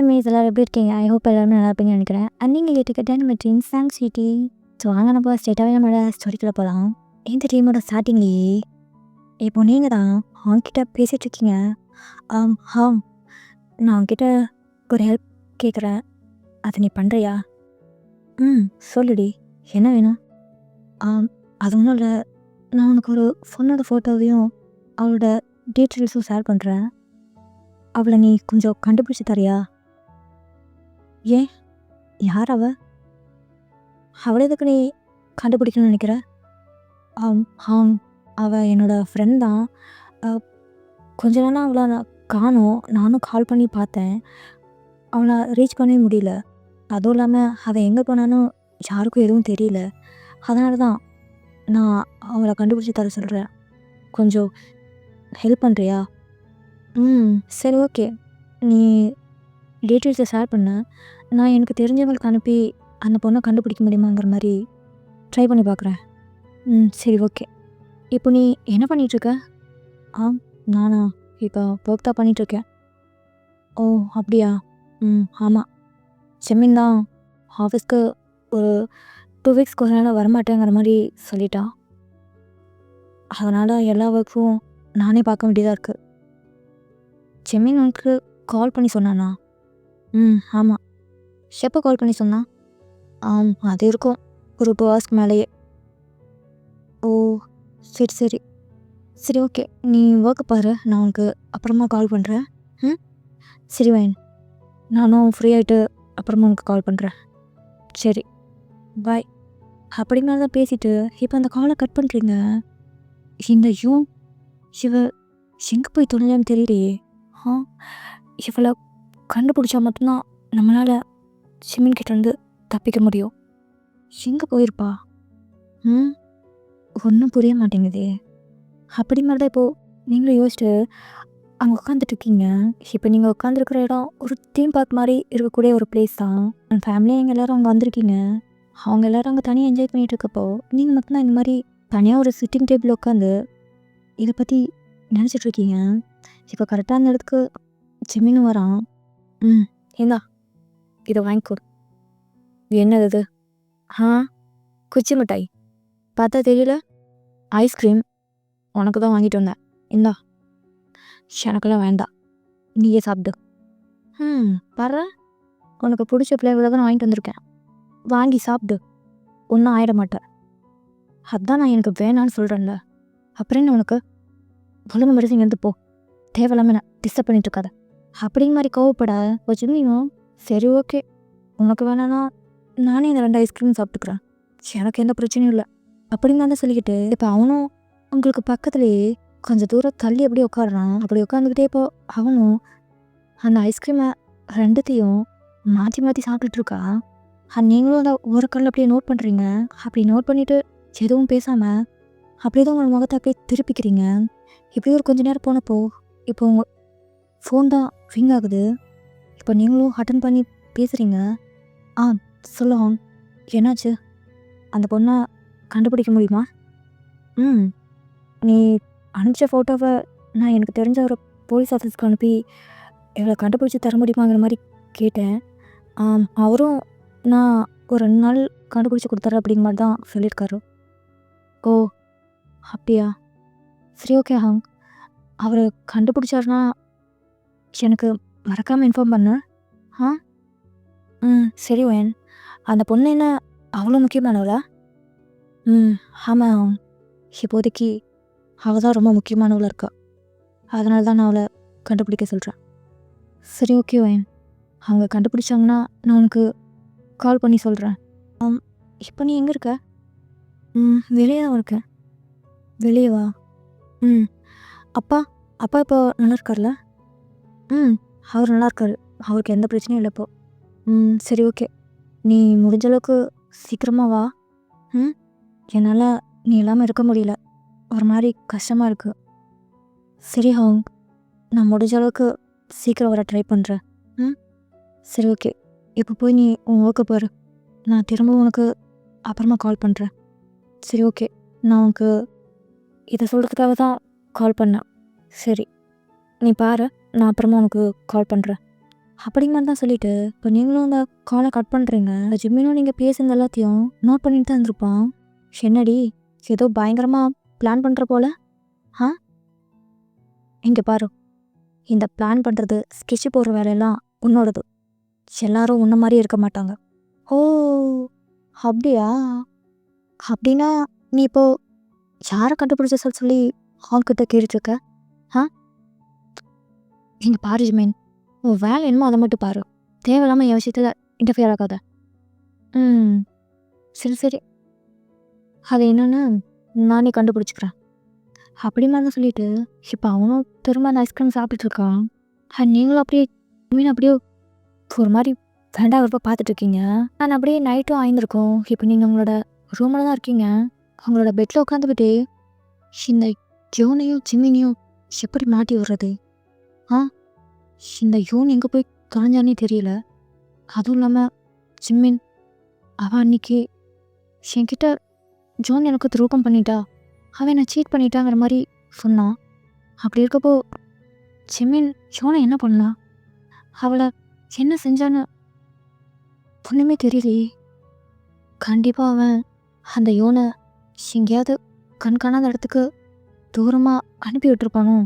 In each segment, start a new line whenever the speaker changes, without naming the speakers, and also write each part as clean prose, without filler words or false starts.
Maize எல்லாரும் எப்படி இருக்கீங்க? ஐ ஹோப் எல்லாருமே நல்லா இருப்பீங்கன்னு நினைக்கிறேன். நீங்கள் கேட்டுக்கிட்ட நம்ம ட்ரீம் சாங் சிட்டி. ஸோ வாங்க நம்ம ஸ்ட்ரெயிட்டாகவே நம்மளோட ஸ்டோரிக்குள்ளே போகலாம். இந்த டீமோட ஸ்டார்டிங்லேயே இப்போ நீங்கள் தான் அவன்கிட்ட பேசிகிட்டு இருக்கீங்க. ஹாம் நான் அவன்கிட்ட ஒரு ஹெல்ப் கேட்குறேன், அதை நீ பண்ணுறியா? சொல்லுடி, என்ன வேணும்? அது ஒன்றும் இல்லை, நான் உனக்கு ஒரு பொண்ணோட ஃபோட்டோவையும் அவளோட டீட்டெயில்ஸும் ஷேர் பண்ணுறேன். அவளை நீ கொஞ்சம் கண்டுபிடிச்சி தரியா? ஏன், யார் அவளை எதுக்கு நீ கண்டுபிடிக்கணும்னு நினைக்கிற? அவள் என்னோட ஃப்ரெண்ட் தான். கொஞ்ச நேரம் அவளை நான் காணோம். நானும் கால் பண்ணி பார்த்தேன், அவளை ரீச் பண்ணவே முடியல. அதுவும் இல்லாமல் அவள் எங்கே போனாலும் யாருக்கும் எதுவும் தெரியல. அதனால தான் நான் அவளை கண்டுபிடிச்சி தர சொல்கிறேன். கொஞ்சம் ஹெல்ப் பண்ணுறியா? சரி, ஓகே. நீ டீட்டெயில்ஸை ஷேர் பண்ண, நான் எனக்கு தெரிஞ்சவங்களுக்கு அனுப்பி அந்த பொண்ணை கண்டுபிடிக்க முடியுமாங்கிற மாதிரி ட்ரை பண்ணி பார்க்குறேன். சரி, ஓகே. இப்போ நீ என்ன பண்ணிகிட்ருக்க? நானா இப்போ ஒர்க் தான் பண்ணிகிட்ருக்கேன். ஓ, அப்படியா? ஆமாம். செம்மின் தான் ஆஃபீஸ்க்கு ஒரு 2 வீக்ஸ்க்கு ஒரு நாள் வரமாட்டேங்கிற மாதிரி சொல்லிட்டான். அதனால் எல்லா ஒர்க்கும் நானே பார்க்க வேண்டியதாக இருக்குது. செம்மின் உனக்கு கால் பண்ணி சொன்னானா? ஆமாம். எப்போ கால் பண்ணி சொன்னான்? அது இருக்கும் ஒரு 2 ஹவர்ஸ்க்கு மேலேயே. ஓ, சரி சரி சரி, ஓகே. நீ ஒர்க்கு பாரு, நான் உனக்கு அப்புறமா கால் பண்ணுறேன். சரி வைன், நானும் ஃப்ரீ ஆகிட்டு அப்புறமா உனக்கு கால் பண்ணுறேன். சரி, பாய். அப்படி மேலே தான் பேசிவிட்டு இப்போ அந்த காலை கட் பண்ணுறீங்க. இந்த இவ எங்கே போய் தொலைஞ்சான்னு தெரியலையே. இவளை கண்டுபிடிச்சா மட்டும்தான் நம்மளால் சிமின் கிட்டேருந்து தப்பிக்க முடியும். எங்கே போயிருப்பா? ஒன்றும் புரிய மாட்டேங்குதே. அப்படி மாதிரி தான் இப்போது நீங்களும் யோசிச்சுட்டு அங்கே உட்காந்துட்ருக்கீங்க. இப்போ நீங்கள் உட்காந்துருக்கிற இடம் ஒரு தீம் பார்க் மாதிரி இருக்கக்கூடிய ஒரு பிளேஸ் தான். என் ஃபேமிலியாக எங்கள் எல்லோரும் அங்கே வந்திருக்கீங்க. அவங்க எல்லோரும் அங்கே தனியாக என்ஜாய் பண்ணிகிட்டு இருக்கப்போ நீங்கள் மட்டும்தான் இந்த மாதிரி தனியாக ஒரு சிட்டிங் டேபிள் உட்காந்து இதை பற்றி நினச்சிட்ருக்கீங்க. இப்போ கரெக்டாக அந்த இடத்துக்கு ஜெமினும் வரான். ஏந்தா இதை வாங்கிக்கோ. என்னது இது? குச்சி மிட்டாய். பார்த்தா தெரியல, ஐஸ்கிரீம். உனக்கு தான் வாங்கிட்டு வந்தேன், இந்தா. எனக்கெல்லாம் வேண்டாம், நீயே சாப்பிடு. பாரு, உனக்கு பிடிச்ச ஃப்ளேவரில் தான் நான் வாங்கிட்டு வந்திருக்கேன். வாங்கி சாப்பிடு, ஒன்றும் ஆயிட மாட்டேன். அதுதான் நான் எனக்கு வேணான்னு சொல்கிறேன்ல. அப்புறம் என்ன உனக்கு? ஒழுங்கு மாதிரி இங்கேருந்து போ, தேவையில்லாமல் நான் டிஸ்டர்ப் பண்ணிட்டு இருக்காத. அப்படிங்க மாதிரி கோவப்பட வச்சுருந்தீங்க. சரி, ஓகே, உனக்கு வேணான்னா நானே இந்த 2 ஐஸ்கிரீம் சாப்பிட்டுக்கிறேன், எனக்கு எந்த பிரச்சனையும் இல்லை அப்படின்னு தான் சொல்லிக்கிட்டு இப்போ அவனும் உங்களுக்கு பக்கத்துலேயே கொஞ்சம் தூரம் தள்ளி அப்படியே உட்காடுறான். அப்படி உட்காந்துக்கிட்டே இப்போ அவனும் அந்த ஐஸ்கிரீமை 2த்தையும் மாற்றி மாற்றி சாப்பிட்டுட்ருக்கா. நீங்களும் அந்த ஒரு கல்ல அப்படியே நோட் பண்ணுறீங்க. அப்படி நோட் பண்ணிவிட்டு எதுவும் பேசாமல் அப்படியே தான் உங்கள் முகத்தை அப்படியே திருப்பிக்கிறீங்க. இப்படி ஒரு கொஞ்சம் நேரம் போனப்போ இப்போ உங்கள் ஃபோன் தான் ரிங் ஆகுது. இப்போ நீங்களும் அட்டன் பண்ணி பேசுகிறீங்க. சொல்லுவோம், என்னாச்சு? அந்த பொண்ணை கண்டுபிடிக்க முடியுமா? நீ அனுப்பிச்ச ஃபோட்டோவை நான் எனக்கு தெரிஞ்ச ஒரு போலீஸ் ஆஃபீஸ்க்கு அனுப்பி இவளை கண்டுபிடிச்சி தர முடியுமாங்கிற மாதிரி கேட்டேன். அவரும் நான் ஒரு 2 நாள் கண்டுபிடிச்சி கொடுத்துட்றேன் அப்படிங்கிற மாதிரி தான் சொல்லியிருக்காரு. ஓ, அப்படியா? சரி, ஓகே. அவர் கண்டுபிடிச்சாருன்னா எனக்கு மறக்காமல் இன்ஃபார்ம் பண்ண. சரி வேன். அந்த பொண்ணு என்ன அவ்வளோ முக்கியமானவளா? ஆமாம், இப்போதைக்கு அவள் தான் ரொம்ப முக்கியமானவளாக இருக்கா. அதனால தான் நான் அவளை கண்டுபிடிக்க சொல்கிறேன். சரி, ஓகே வேன். அவங்க கண்டுபிடிச்சாங்கன்னா நான் உனக்கு கால் பண்ணி சொல்கிறேன். இப்போ நீ எங்கே இருக்க? வெளியே தான் இருக்கேன். வெளியே வா. அப்பா இப்போ நல்லா இருக்கார்ல? அவர் நல்லா இருக்காரு, அவருக்கு எந்த பிரச்சனையும் இல்லை இப்போ. சரி, ஓகே. நீ முடிஞ்ச அளவுக்கு சீக்கிரமாக வா. என்னால் நீ இல்லாமல் இருக்க முடியல, ஒரு மாதிரி கஷ்டமாக இருக்குது. சரி நான் முடிஞ்ச அளவுக்கு சீக்கிரம் வர ட்ரை பண்ணுறேன். சரி, ஓகே. இப்போ போய் நீ உன் ஒர்க்கை பாரு, நான் திரும்ப உனக்கு அப்புறமா கால் பண்ணுறேன். சரி, ஓகே. நான் உனக்கு இதை சொல்கிறதுக்காக தான் கால் பண்ணேன். சரி, நீ பாரு, நான் அப்புறமா உனக்கு கால் பண்ணுறேன். அப்படிங்கிற மாதிரி தான் சொல்லிட்டு இப்போ நீங்களும் அந்த காலை கட் பண்ணுறீங்க. ஜிம்மினும் நீங்கள் பேசுனது எல்லாத்தையும் நோட் பண்ணிட்டு தான் இருந்திருப்பான். என்னடி ஏதோ பயங்கரமாக பிளான் பண்ணுற போல? ஆ இங்கே பாரு, இந்த பிளான் பண்ணுறது ஸ்கெட்ச் போடுற வேலையெல்லாம் உன்னோடது. எல்லாரும் உன்ன மாதிரி இருக்க மாட்டாங்க. ஓ அப்படியா? அப்படின்னா நீ இப்போ யாரை கண்டுபிடிச்ச சொல்லி அவன்கிட்ட கேட்டுட்ருக்க? ஆ இங்கே பாரு ஜிமேன், உன் வேலை என்னமோ அதை மட்டும் பாரு. தேவையில்லாமல் என் விஷயத்தில் இன்டர்ஃபியர் ஆகாத. ம் சரி சரி, அது என்னன்னு நானே கண்டுபிடிச்சிக்கிறேன். அப்படி மாதிரி தான் சொல்லிட்டு இப்போ அவனும் திரும்ப அந்த ஐஸ்கிரீம் சாப்பிட்டுட்டு இருக்கான். நீங்களும் அப்படியே மீன் அப்படியே ஒரு மாதிரி ஃப்ரெண்டாக இருப்ப பார்த்துட்ருக்கீங்க. நான் அப்படியே நைட்டும் ஆயிருந்திருக்கோம். இப்போ நீங்கள் உங்களோட ரூமில் தான் இருக்கீங்க. அவங்களோட பெட்டில் உட்காந்துக்கிட்டு இந்த யோனையும் ஜிம்மினையும் எப்படி மாட்டி விடுறது? ஆ இந்த யோன் எங்கே போய் தொலைஞ்சானே தெரியல. அதுவும் இல்லாமல் ஜிம்மின் அவன் அன்னைக்கு என்கிட்ட ஜோன் எனக்கு துரோகம் பண்ணிட்டா, அவன் என்னை சீட் பண்ணிட்டாங்கிற மாதிரி சொன்னான். அப்படி இருக்கப்போ ஜிம்மின் யோனை என்ன பண்ணா, அவளை என்ன செஞ்சான்னு ஒன்றுமே தெரியலையே. கண்டிப்பாக அவன் அந்த யோனை எங்கேயாவது கண்காணாத இடத்துக்கு தூரமாக அனுப்பி விட்டுருப்பானோ?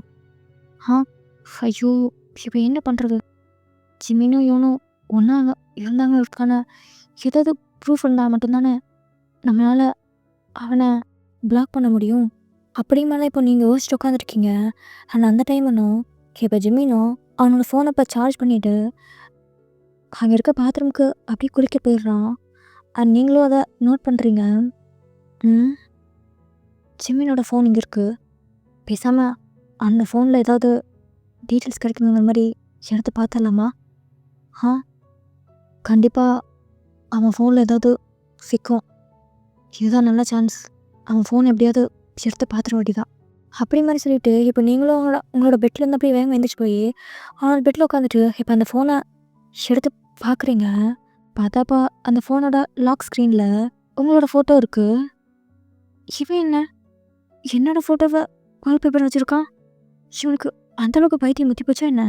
ஆ ஐயோ, இப்போ என்ன பண்ணுறது? ஜிம்மினும் யோனும் ஒன்றா இருந்தாங்க இருக்கான ஏதாவது ப்ரூஃப் இருந்தால் மட்டும்தானே நம்மளால் அவனை பிளாக் பண்ண முடியும். அப்படி மேலே இப்போ நீங்கள் யோசிச்சுட்டு உட்காந்துருக்கீங்க. ஆனால் அந்த டைம் இன்னும் இப்போ ஜிம்மினும் அவனோட ஃபோனை இப்போ சார்ஜ் பண்ணிவிட்டு அங்கே இருக்க பாத்ரூமுக்கு அப்படியே குளிக்க போயிடுறான். நீங்களும் அதை நோட் பண்ணுறீங்க. ஜிம்மினோட ஃபோன் இங்கே இருக்குது. பேசாமல் அந்த ஃபோனில் ஏதாவது டீட்டெயில்ஸ் கிடைக்குங்கிற மாதிரி எடுத்து பார்த்துடலாமா? கண்டிப்பாக அவன் ஃபோனில் ஏதாவது சிக்கும். இதுதான் நல்ல சான்ஸ். அவன் ஃபோன் எப்படியாவது எடுத்து பார்த்துட வேண்டியதான். அப்படி மாதிரி சொல்லிட்டு இப்போ நீங்களும் உங்களோட பெட்லேருந்து அப்படியே வேகம் எழுந்திரிச்சு போய் அவனோட பெட்டில் உட்காந்துட்டு இப்போ அந்த ஃபோனை எடுத்து பார்க்குறீங்க. பார்த்தாப்பா அந்த ஃபோனோட லாக் ஸ்க்ரீனில் உங்களோட ஃபோட்டோ இருக்குது. இவன் என்னோட ஃபோட்டோவை வால்பேப்பர் வச்சுருக்கான். இவனுக்கு அந்தளவுக்கு பைத்தியம் முத்தி போச்சா என்ன?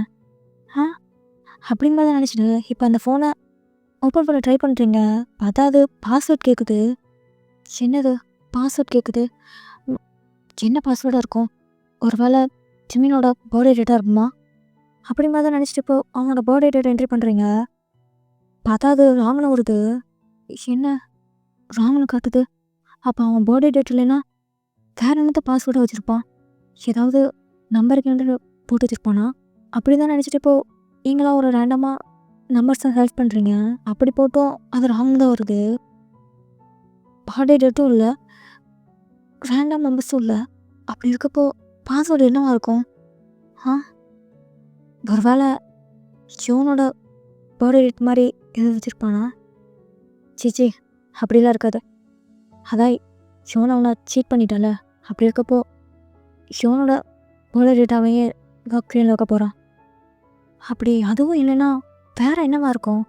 அப்படிங்கிறத நினச்சிட்டு இப்போ அந்த ஃபோனை ஓப்பன் பண்ண ட்ரை பண்ணுறீங்க. பார்த்தா அது பாஸ்வேர்ட் கேட்குது. என்னது பாஸ்வேர்ட் கேட்குது? என்ன பாஸ்வேர்டாக இருக்கும்? ஒரு வேளை ஜிம்மினோட பர்த்டே டேட்டாக இருக்குமா? அப்படிங்கிறத நினச்சிட்டு இப்போ அவனோட பர்த்டே டேட்டை என்ட்ரி பண்ணுறீங்க. பார்த்தா அது ராங்னு வருது. என்ன ராங்னு காட்டுது? அப்போ அவன் பர்த்டே டேட் இல்லைன்னா வேறு என்னத்த பாஸ்வேர்டாக வச்சுருப்பான்? ஏதாவது நம்பருக்கு போட்டு வச்சுருப்பானா? அப்படி தான் நினச்சிட்டு இப்போது நீங்களாம் ஒரு ரேண்டமாக நம்பர்ஸை செலக்ட் பண்ணுறீங்க. அப்படி போட்டும் அது ராங் தான் வருது. பர்த்டே டேட்டும் இல்லை, ரேண்டம் நம்பர்ஸும் இல்லை. அப்படி இருக்கப்போ பாஸ்வேர்டு என்னவா இருக்கும்? ஒரு வேளை ஜோனோட பர்த்டே டேட் மாதிரி எது வச்சுருப்பானா? சிச்சி, அப்படிலாம் இருக்காது. அதான் ஷோனை அவனை சீட் பண்ணிட்டால. அப்படி இருக்கப்போ ஷோனோட பர்த்டே டேட்டாவையே ஸ்க்ரீனில் வைக்க போகிறான். அப்படி அதுவும் இல்லைன்னா வேறு என்னவா இருக்கும்?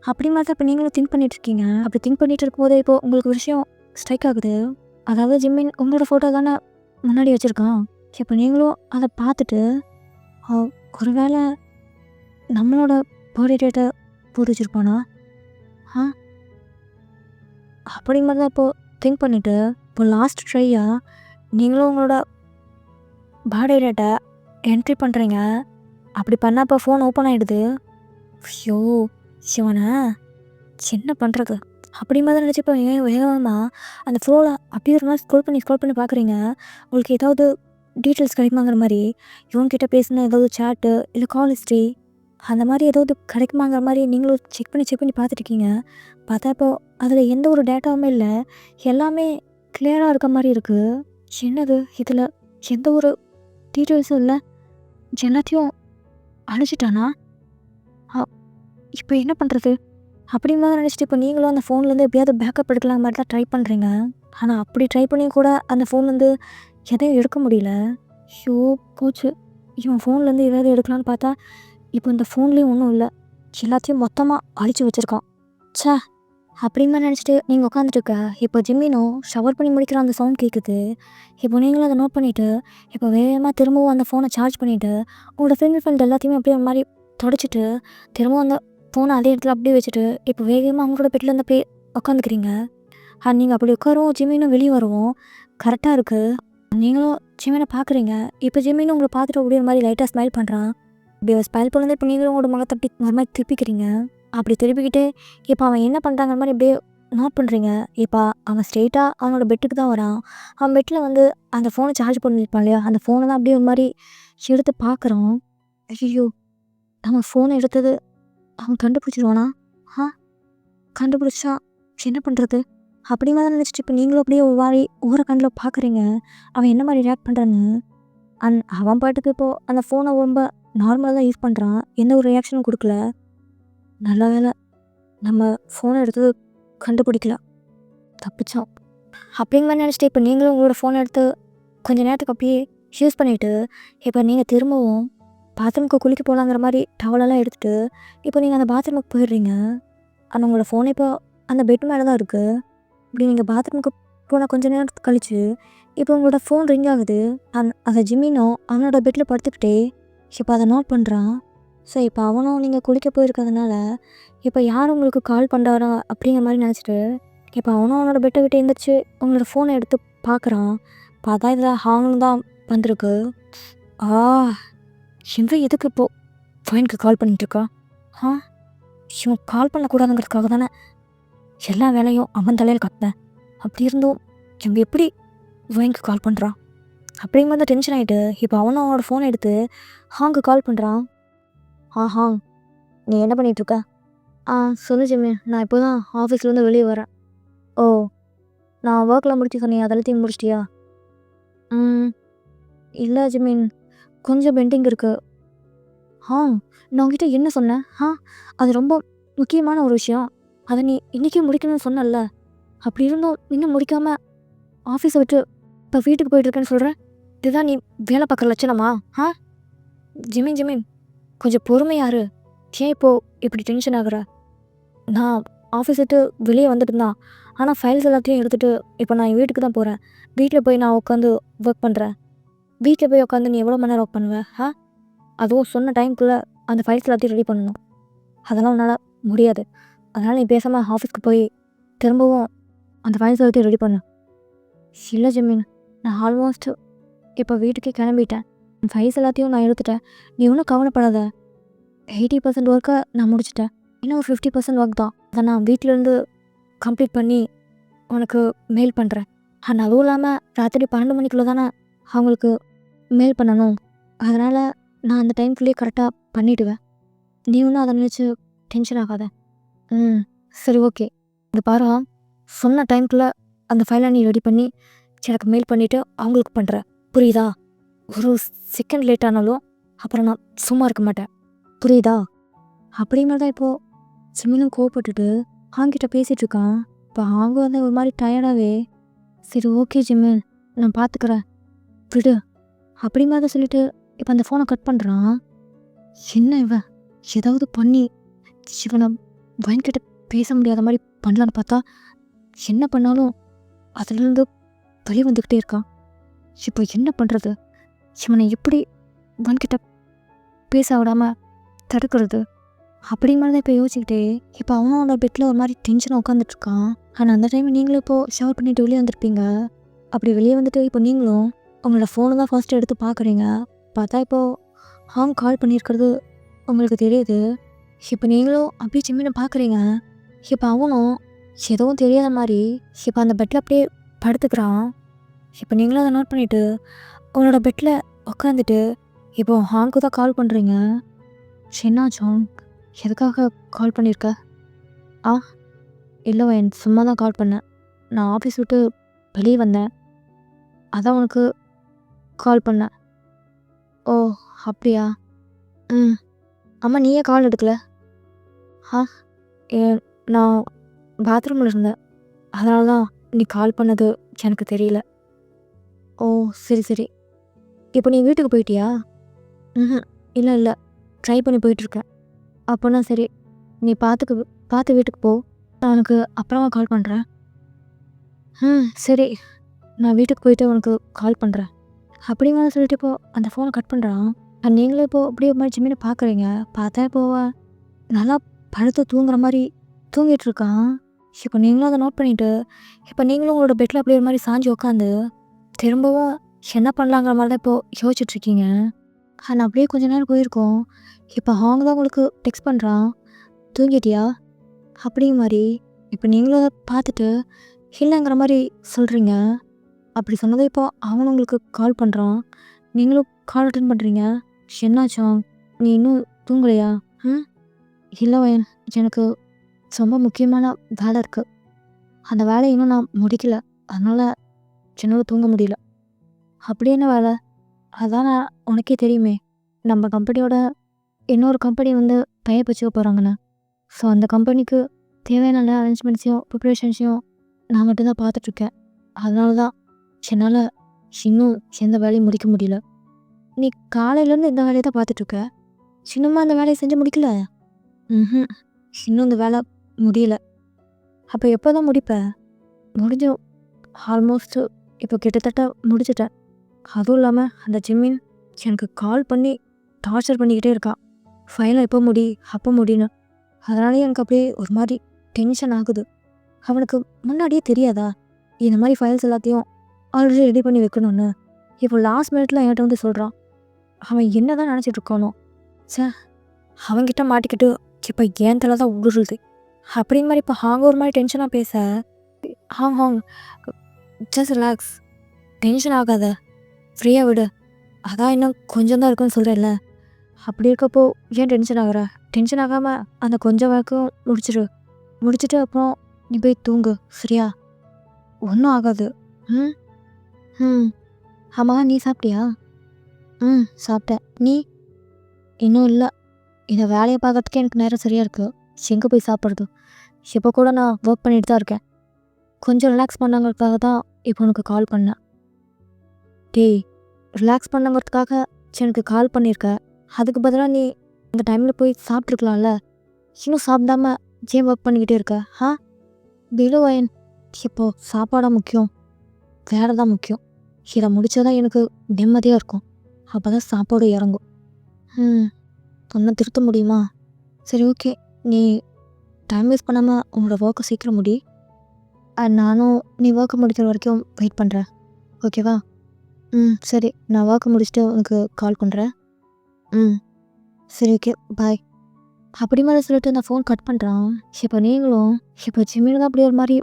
அப்படி மாதிரி தான் இப்போ நீங்களும் திங்க் பண்ணிகிட்ருக்கீங்க. அப்படி திங்க் பண்ணிகிட்டு இருக்கும்போதே இப்போது உங்களுக்கு ஒரு விஷயம் ஸ்ட்ரைக் ஆகுது. அதாவது ஜிம்மின் உங்களோட ஃபோட்டோ தானே முன்னாடி வச்சுருக்கான். இப்போ நீங்களும் அதை பார்த்துட்டு ஒரு வேளை நம்மளோட பர்த்டே டேட்டை போட்டு வச்சுருப்பானா? அப்படி மாதிரி தான் இப்போது திங்க் பண்ணிவிட்டு இப்போ லாஸ்ட் ட்ரையாக நீங்களும் உங்களோட பர்த்டே டேட்டை என்ட்ரி பண்ணுறீங்க. அப்படி பண்ணால் இப்போ ஃபோன் ஓப்பன் ஆகிடுது. ஐயோ சிவனை என்ன பண்ணுறது? அப்படி மாதிரி நினச்சி இப்போ வேகமாக அந்த ஃபோனை அப்படியே ஒரு மாதிரி ஸ்க்ரோல் பண்ணி பார்க்குறீங்க. உங்களுக்கு ஏதாவது டீட்டெயில்ஸ் கிடைக்குமாங்கிற மாதிரி, இவன்கிட்ட பேசின ஏதாவது சேட்டு இல்லை கால் ஹிஸ்ட்ரி அந்த மாதிரி ஏதாவது கிடைக்குமாங்கிற மாதிரி நீங்களும் செக் பண்ணி பார்த்துட்ருக்கீங்க. பார்த்தா இப்போ அதில் எந்த ஒரு டேட்டாவுமே இல்லை. எல்லாமே கிளியராக இருக்க மாதிரி இருக்குது. என்னது இதில் எந்த ஒரு டீட்டெயில்ஸும் இல்லை, எல்லாத்தையும் அழிச்சிட்டானா? இப்போ என்ன பண்ணுறது? அப்படிங்கிற நினச்சிட்டு இப்போ நீங்களும் அந்த ஃபோன்லேருந்து எப்படியாவது பேக்கப் எடுக்கலாம் மாதிரி தான் ட்ரை பண்ணுறீங்க. ஆனால் அப்படி ட்ரை பண்ணி கூட அந்த ஃபோன்லேருந்து எதையும் எடுக்க முடியல. ஷோ போச்சு. இவன் ஃபோன்லேருந்து ஏதாவது எடுக்கலான்னு பார்த்தா இப்போ இந்த ஃபோன்லேயும் ஒன்றும் இல்லை, எல்லாத்தையும் மொத்தமாக அழிச்சு வச்சுருக்கான். சே அப்படிங்கிற நினச்சிட்டு நீங்கள் உட்காந்துட்டுருக்க இப்போ ஜிம்மினும் ஷவர் பண்ணி முடிக்கிற அந்த சவுண்ட் கேட்குது. இப்போ நீங்களும் அதை நோட் பண்ணிவிட்டு இப்போ வேகமாக திரும்பவும் அந்த ஃபோனை சார்ஜ் பண்ணிவிட்டு உங்களோட ஃபிங்கர் பிரிண்ட் எல்லாத்தையுமே அப்படியே ஒரு மாதிரி தொடச்சிட்டு திரும்ப அந்த ஃபோனை அதே இடத்துல அப்படியே வச்சுட்டு இப்போ வேகமாக அவங்களோட பெட்டில் இருந்து அப்படியே உட்காந்துக்கிறீங்க. நீங்கள் அப்படி உட்காரவும் ஜிமினும் வெளியே வரவும் கரெக்டாக இருக்குது. நீங்களும் ஜிமினை பார்க்குறீங்க. இப்போ ஜிமினும் உங்களை பார்த்துட்டு அப்படியே ஒரு மாதிரி லைட்டாக ஸ்மைல் பண்ணுறான். இப்படி அவர் ஸ்மைல் பண்ணுறது இப்போ நீங்களும் உங்களோட முகத்தை அப்படி ஒரு மாதிரி திருப்பிக்கிறீங்க. அப்படி திருப்பிக்கிட்டு இப்போ அவன் என்ன பண்ணுறாங்கிற மாதிரி அப்படியே நோட் பண்ணுறீங்க. இப்போ அவன் ஸ்ட்ரெயிட்டாக அவனோட பெட்டுக்கு தான் வரான். அவன் பெட்டில் வந்து அந்த ஃபோனை சார்ஜ் பண்ணியிருப்பான் இல்லையா, அந்த ஃபோனை தான் அப்படியே ஒரு மாதிரி எடுத்து பார்க்குறான். ஐயோ, நம்ம ஃபோனை எடுத்தது அவன் கண்டுபிடிச்சிருவானா? ஆ கண்டுபிடிச்சா என்ன பண்ணுறது? அப்படி மாதிரி நினச்சிட்டு இப்போ நீங்களும் அப்படியே ஒரு மாதிரி ஊற கண்ணில் பார்க்குறீங்க அவன் என்ன மாதிரி ரியாக்ட் பண்ணுறான்னு. அவன் பாட்டுக்கு இப்போது அந்த ஃபோனை ரொம்ப நார்மலாக தான் யூஸ் பண்ணுறான். எந்த ஒரு ரியாக்ஷனும் கொடுக்கல. நல்ல வேலை நம்ம ஃபோனை எடுத்தது கண்டுபிடிக்கல, தப்பிச்சோம் அப்படிங்கிற மாதிரி நினச்சிட்டு இப்போ நீங்களும் உங்களோட ஃபோனை எடுத்து கொஞ்சம் நேரத்துக்கு அப்படியே யூஸ் பண்ணிவிட்டு இப்போ நீங்கள் திரும்பவும் பாத்ரூமுக்கு குளிக்க போகலாங்கிற மாதிரி டவலெல்லாம் எடுத்துகிட்டு இப்போ நீங்கள் அந்த பாத்ரூமுக்கு போயிடுறீங்க. ஆனால் உங்களோட ஃபோன் இப்போ அந்த பெட் மேலே தான் இருக்குது. இப்படி நீங்கள் பாத்ரூமுக்கு போனால் கொஞ்சம் நேரத்துக்கு கழிச்சு இப்போ உங்களோட ஃபோன் ரிங் ஆகுது. அந்த ஜிமினும் அவனோட பெட்டில் படுத்துக்கிட்டே இப்போ அதை நோட் பண்ணுறான். ஸோ இப்போ அவனும் நீங்கள் குளிக்க போயிருக்கிறதுனால இப்போ யார் உங்களுக்கு கால் பண்ணுறாரா அப்படிங்கிற மாதிரி நினச்சிட்டு இப்போ அவனும் அவனோட பெட்டை விட்டு எழுந்திரிச்சு உங்களோட ஃபோனை எடுத்து பார்க்குறான். பார்த்தா இதில் ஹாங்னு தான் வந்திருக்கு. ஆ இவன் எதுக்கு இப்போது ஃபோனுக்கு கால் பண்ணிட்டுருக்கா? இவன் கால் பண்ணக்கூடாதுங்கிறதுக்காக தானே எல்லா வேலையும் அவன் தலையில் கட்டினேன். அப்படி இருந்தும் இவன் எப்படி ஃபோனுக்கு கால் பண்ணுறான் அப்படிங்கிற மாதிரி டென்ஷன் ஆகிட்டு இப்போ அவனும் அவனோட ஃபோனை எடுத்து ஹாங்க்கு கால் பண்ணுறான். ஹாங், நீ என்ன பண்ணிகிட்ருக்க? சொல்லு ஜிம்மி, நான் இப்போ தான் ஆஃபீஸ்லேருந்து வெளியே வரேன். ஓ, நான் ஒர்க்கில் முடிச்சு சொன்னேன், அதெல்லாத்தையும் முடிச்சிட்டியா? இல்லை ஜிமின், கொஞ்சம் பெண்டிங் இருக்குது. நான் உங்ககிட்ட என்ன சொன்னேன்? அது ரொம்ப முக்கியமான ஒரு விஷயம். அதை நீ இன்றைக்கே முடிக்கணும்னு சொன்னல. அப்படி இருந்தும் இன்னும் முடிக்காமல் ஆஃபீஸை விட்டு இப்போ வீட்டுக்கு போயிட்டுருக்கேன்னு சொல்கிறேன். இதுதான் நீ வேலை பார்க்குற லட்சணமா? ஜிமின் கொஞ்சம் பொறுமையாரு. ஏன் இப்போது இப்படி டென்ஷன் ஆகுற? நான் ஆஃபீஸ் விட்டு வெளியே வந்துட்டு தான், ஆனால் ஃபைல்ஸ் எல்லாத்தையும் எடுத்துகிட்டு இப்போ நான் என் வீட்டுக்கு தான் போகிறேன். வீட்டில் போய் நான் உட்காந்து ஒர்க் பண்ணுறேன். வீட்டில் போய் உட்காந்து நீ எவ்வளோ மணி நேரம் ஒர்க் பண்ணுவேன்? அதுவும் சொன்ன டைமுக்குள்ளே அந்த ஃபைல்ஸ் எல்லாத்தையும் ரெடி பண்ணணும். அதெல்லாம் உன்னால் முடியாது. அதனால் நீ பேசாமல் ஆஃபீஸ்க்கு போய் திரும்பவும் அந்த ஃபைல்ஸ் எல்லாத்தையும் ரெடி பண்ணு. இல்லை ஜிமின், நான் ஆல்மோஸ்ட் இப்போ வீட்டுக்கே கிளம்பிட்டேன். ஃபைல்ஸ் எல்லாத்தையும் நான் எடுத்துட்டேன். நீ ஒன்றும் கவலைப்படாத. 80% ஒர்க்கை நான் முடிச்சிட்டேன். இன்னும் ஒரு 50% ஒர்க் தான். அதை நான் வீட்டிலேருந்து கம்ப்ளீட் பண்ணி உனக்கு மெயில் பண்ணுறேன். ஆனால் அதுவும் இல்லாமல் ராத்திரி 12 மணிக்குள்ளே தானே அவங்களுக்கு மெயில் பண்ணணும். அதனால் நான் அந்த டைம்குள்ளேயே கரெக்டாக பண்ணிவிடுவேன். நீ ஒன்றும் அதை நினச்சி டென்ஷன் ஆகாத. சரி, ஓகே. இது பாரு, சொன்ன டைமுக்குள்ளே அந்த ஃபைலை நீ ரெடி பண்ணி எனக்கு மெயில் பண்ணிவிட்டு அவங்களுக்கு பண்ணுற, புரியுதா? ஒரு செகண்ட் லேட் ஆனாலும் அப்புறம் நான் சும்மா இருக்க மாட்டேன், புரியுதா? அப்படிங்கிறது தான் இப்போது ஜிமினும் கோவப்பட்டுட்டு ஹாங்கிட்ட பேசிகிட்ருக்கான். இப்போ அவங்க வந்து ஒரு மாதிரி டயர்டாகவே, சரி ஓகே ஜிமின், நான் பார்த்துக்கிறேன், விடு அப்படி மாதிரி சொல்லிட்டு இப்போ அந்த ஃபோனை கட் பண்ணுறான். என்ன இவன் ஏதாவது பண்ணி இவனை பயன்கிட்ட பேச முடியாத மாதிரி பண்ணலான்னு பார்த்தா என்ன பண்ணாலும் அதுலேருந்து வெளியே வந்துக்கிட்டே இருக்கான். இப்போ என்ன பண்ணுறது? இவனை எப்படி வன்கிட்ட பேச விடாமல் தடுக்கிறது அப்படிங்கிற மாதிரி தான் இப்போ யோசிச்சுக்கிட்டே இப்போ அவனோட பெட்டில் ஒரு மாதிரி டென்ஷனாக உட்காந்துட்ருக்கான். ஆனால் அந்த டைம் நீங்களும் இப்போது ஷவர் பண்ணிவிட்டு வெளியே வந்திருப்பீங்க. அப்படி வெளியே வந்துட்டு இப்போ நீங்களும் உங்களோட ஃபோனை தான் ஃபர்ஸ்ட்டு எடுத்து பார்க்குறீங்க. பார்த்தா இப்போது ஹாங் கால் பண்ணியிருக்கிறது உங்களுக்கு தெரியுது. இப்போ நீங்களும் அப்படியே ஜிம்மினை பார்க்குறீங்க. இப்போ அவனும் எதுவும் தெரியாத மாதிரி இப்போ அந்த பெட்டில் அப்படியே படுத்துக்கிறான். இப்போ நீங்களும் அதை நோட் பண்ணிவிட்டு உங்களோட பெட்டில் உட்காந்துட்டு இப்போ ஹாங்க்கு தான் கால் பண்ணுறீங்க. என்னாச்சும், எதுக்காக கால் பண்ணியிருக்க? இல்லை என் சும்மா தான் கால் பண்ணேன். நான் ஆஃபீஸ் விட்டு வெளியே வந்தேன், அதான் உனக்கு கால் பண்ணேன். ஓ, அப்படியா? அம்மா, நீயே கால் எடுக்கல? நான் பாத்ரூமில் இருந்தேன், அதனால தான் நீ கால் பண்ணது எனக்கு தெரியல. ஓ, சரி சரி. இப்போ நீ வீட்டுக்கு போயிட்டியா? இல்லை, ட்ரை பண்ணி போயிட்டுருக்கேன். அப்போனா சரி, நீ பார்த்து வீட்டுக்கு போ, நான் உனக்கு அப்புறமா கால் பண்ணுறேன். சரி, நான் வீட்டுக்கு போயிட்டு உனக்கு கால் பண்ணுறேன் அப்படிங்கிற சொல்லிட்டு இப்போ அந்த ஃபோனை கட் பண்ணுறான். நீங்களும் இப்போ அப்படியே ஒரு மாதிரி ஜிம்மினை பார்க்குறீங்க. பார்த்தா இப்போ அவன் நல்லா படுத்து தூங்குற மாதிரி தூங்கிட்டு இருக்கான். இப்போ நீங்களும் அதை நோட் பண்ணிட்டு, இப்போ நீங்களும் உங்களோட பெட்டில் அப்படியே ஒரு மாதிரி சாஞ்சு உட்காந்து திரும்பவும் என்ன பண்ணலாங்கிற மாதிரி தான் இப்போ யோசிச்சுட்டு இருக்கீங்க. அப்படியே கொஞ்ச நேரம் போயிருக்கோம். இப்போ அவங்க தான் உங்களுக்கு டெக்ஸ்ட் பண்ணுறான், தூங்கிட்டியா அப்படிங்கிற மாதிரி. இப்போ நீங்களும் அதை பார்த்துட்டு இல்லைங்கிற மாதிரி சொல்கிறீங்க. அப்படி சொன்னதை இப்போ அவனும் உங்களுக்கு கால் பண்ணுறான், நீங்களும் கால் அட்டன் பண்ணுறீங்க. என்னாச்சும், நீ இன்னும் தூங்கலையா? ம் இல்லை வயன், எனக்கு ரொம்ப முக்கியமான வேலை இருக்குது. அந்த வேலையை இன்னும் நான் முடிக்கல, அதனால் என்னால் தூங்க முடியல. அப்படி என்ன வேலை? அதான் நான் உனக்கே தெரியுமே, நம்ம கம்பெனியோட இன்னொரு கம்பெனி வந்து பெயர் வச்சுக்க போகிறாங்கண்ணே. ஸோ அந்த கம்பெனிக்கு தேவையான எல்லா அரேஞ்ச்மெண்ட்ஸையும் ப்ரிப்ரேஷன்ஸையும் நான் மட்டும்தான் பார்த்துட்ருக்கேன். அதனால தான் என்னால் இன்னும் எந்த வேலையும் முடிக்க முடியல. நீ காலையிலேருந்து இந்த வேலையை தான் பார்த்துட்ருக்க, இன்னுமா அந்த வேலையை செஞ்சு முடிக்கல? ம் இன்னும் இந்த வேலை முடியல. அப்போ எப்போ தான் முடிப்ப? முடிஞ்சு ஆல்மோஸ்ட்டு இப்போ கிட்டத்தட்ட முடிச்சிட்டேன். அதுவும் இல்லாமல் அந்த ஜிம்மின் எனக்கு கால் பண்ணி டார்ச்சர் பண்ணிக்கிட்டே இருக்கா, ஃபைலை எப்போ முடி அப்போ முடின்னு. அதனாலே எனக்கு அப்படியே ஒரு மாதிரி டென்ஷன் ஆகுது. அவனுக்கு முன்னாடியே தெரியாதா இந்த மாதிரி ஃபைல்ஸ் எல்லாத்தையும் ஆல்ரெடி ரெடி பண்ணி வைக்கணும்னு? இப்போ லாஸ்ட் மினிட்ல என்கிட்ட வந்து சொல்கிறான். அவன் என்ன தான் நினச்சிட்டு இருக்கானோ. சே, அவன்கிட்ட மாட்டிக்கிட்டு இப்போ ஏன் தலை தான் உருளுது. அப்படிங்க மாதிரி இப்போ ஹாங்க ஒரு மாதிரி டென்ஷனாக பேச, ஹாங் ஹாங் ஜஸ்ட் ரிலாக்ஸ், டென்ஷன் ஆகாத, ஃப்ரீயாக விடு, அதான் இன்னும் கொஞ்சம் தான் இருக்குன்னு சொல்கிறேன்ல. அப்படி இருக்கப்போ ஏன் டென்ஷன் ஆகுற? டென்ஷன் ஆகாமல் அந்த கொஞ்சம் வரைக்கும் முடிச்சுட்டு அப்புறம் நீ போய் தூங்கு, சரியா? ஒன்றும் ஆகாது. ம் ம் ஆமாம், நீ சாப்பிட்டியா? சாப்பிட்டேன். நீ? இன்னும் இல்லை. இந்த வேலையை பார்க்கறதுக்கே எனக்கு நேரம் சரியாக இருக்குது, எங்கே போய் சாப்பிட்றது? இப்போ கூட நான் ஒர்க் பண்ணிட்டு தான் இருக்கேன். கொஞ்சம் ரிலாக்ஸ் பண்ணாங்கிறதுக்காக தான் இப்போ உனக்கு கால் பண்ணேன். டேய், ரிலாக்ஸ் பண்ணங்கிறதுக்காக எனக்கு கால் பண்ணியிருக்க, அதுக்கு பதிலாக நீ அந்த டைமில் போய் சாப்பிட்ருக்கலாம்ல. இன்னும் சாப்பிடாம ஏன் ஒர்க் பண்ணிக்கிட்டே இருக்க? பிலுவயன், இப்போ சாப்பாடாக முக்கியம், வேலை தான் முக்கியம். இதை முடிச்சாதான் எனக்கு நிம்மதியாக இருக்கும், அப்போ தான் சாப்பாடு இறங்கும். ஒன்றும் திருத்த முடியுமா? சரி, ஓகே, நீ டைம் வேஸ்ட் பண்ணாமல் உன்னோட ஒர்க்கை சீக்கிரம் முடி. நானும் நீ ஒர்க்கை முடிக்கிற வரைக்கும் வெயிட் பண்ணுறேன், ஓகேவா? சரி, நான் ஒர்க்கை முடிச்சுட்டு உனக்கு கால் பண்ணுறேன். சரி, ஓகே, பாய். அப்படி மாதிரி சொல்லிட்டு நான் ஃபோன் கட் பண்ணுறான். இப்போ நீங்களும் இப்போ ஜிம்மில் தான் அப்படியே ஒரு மாதிரி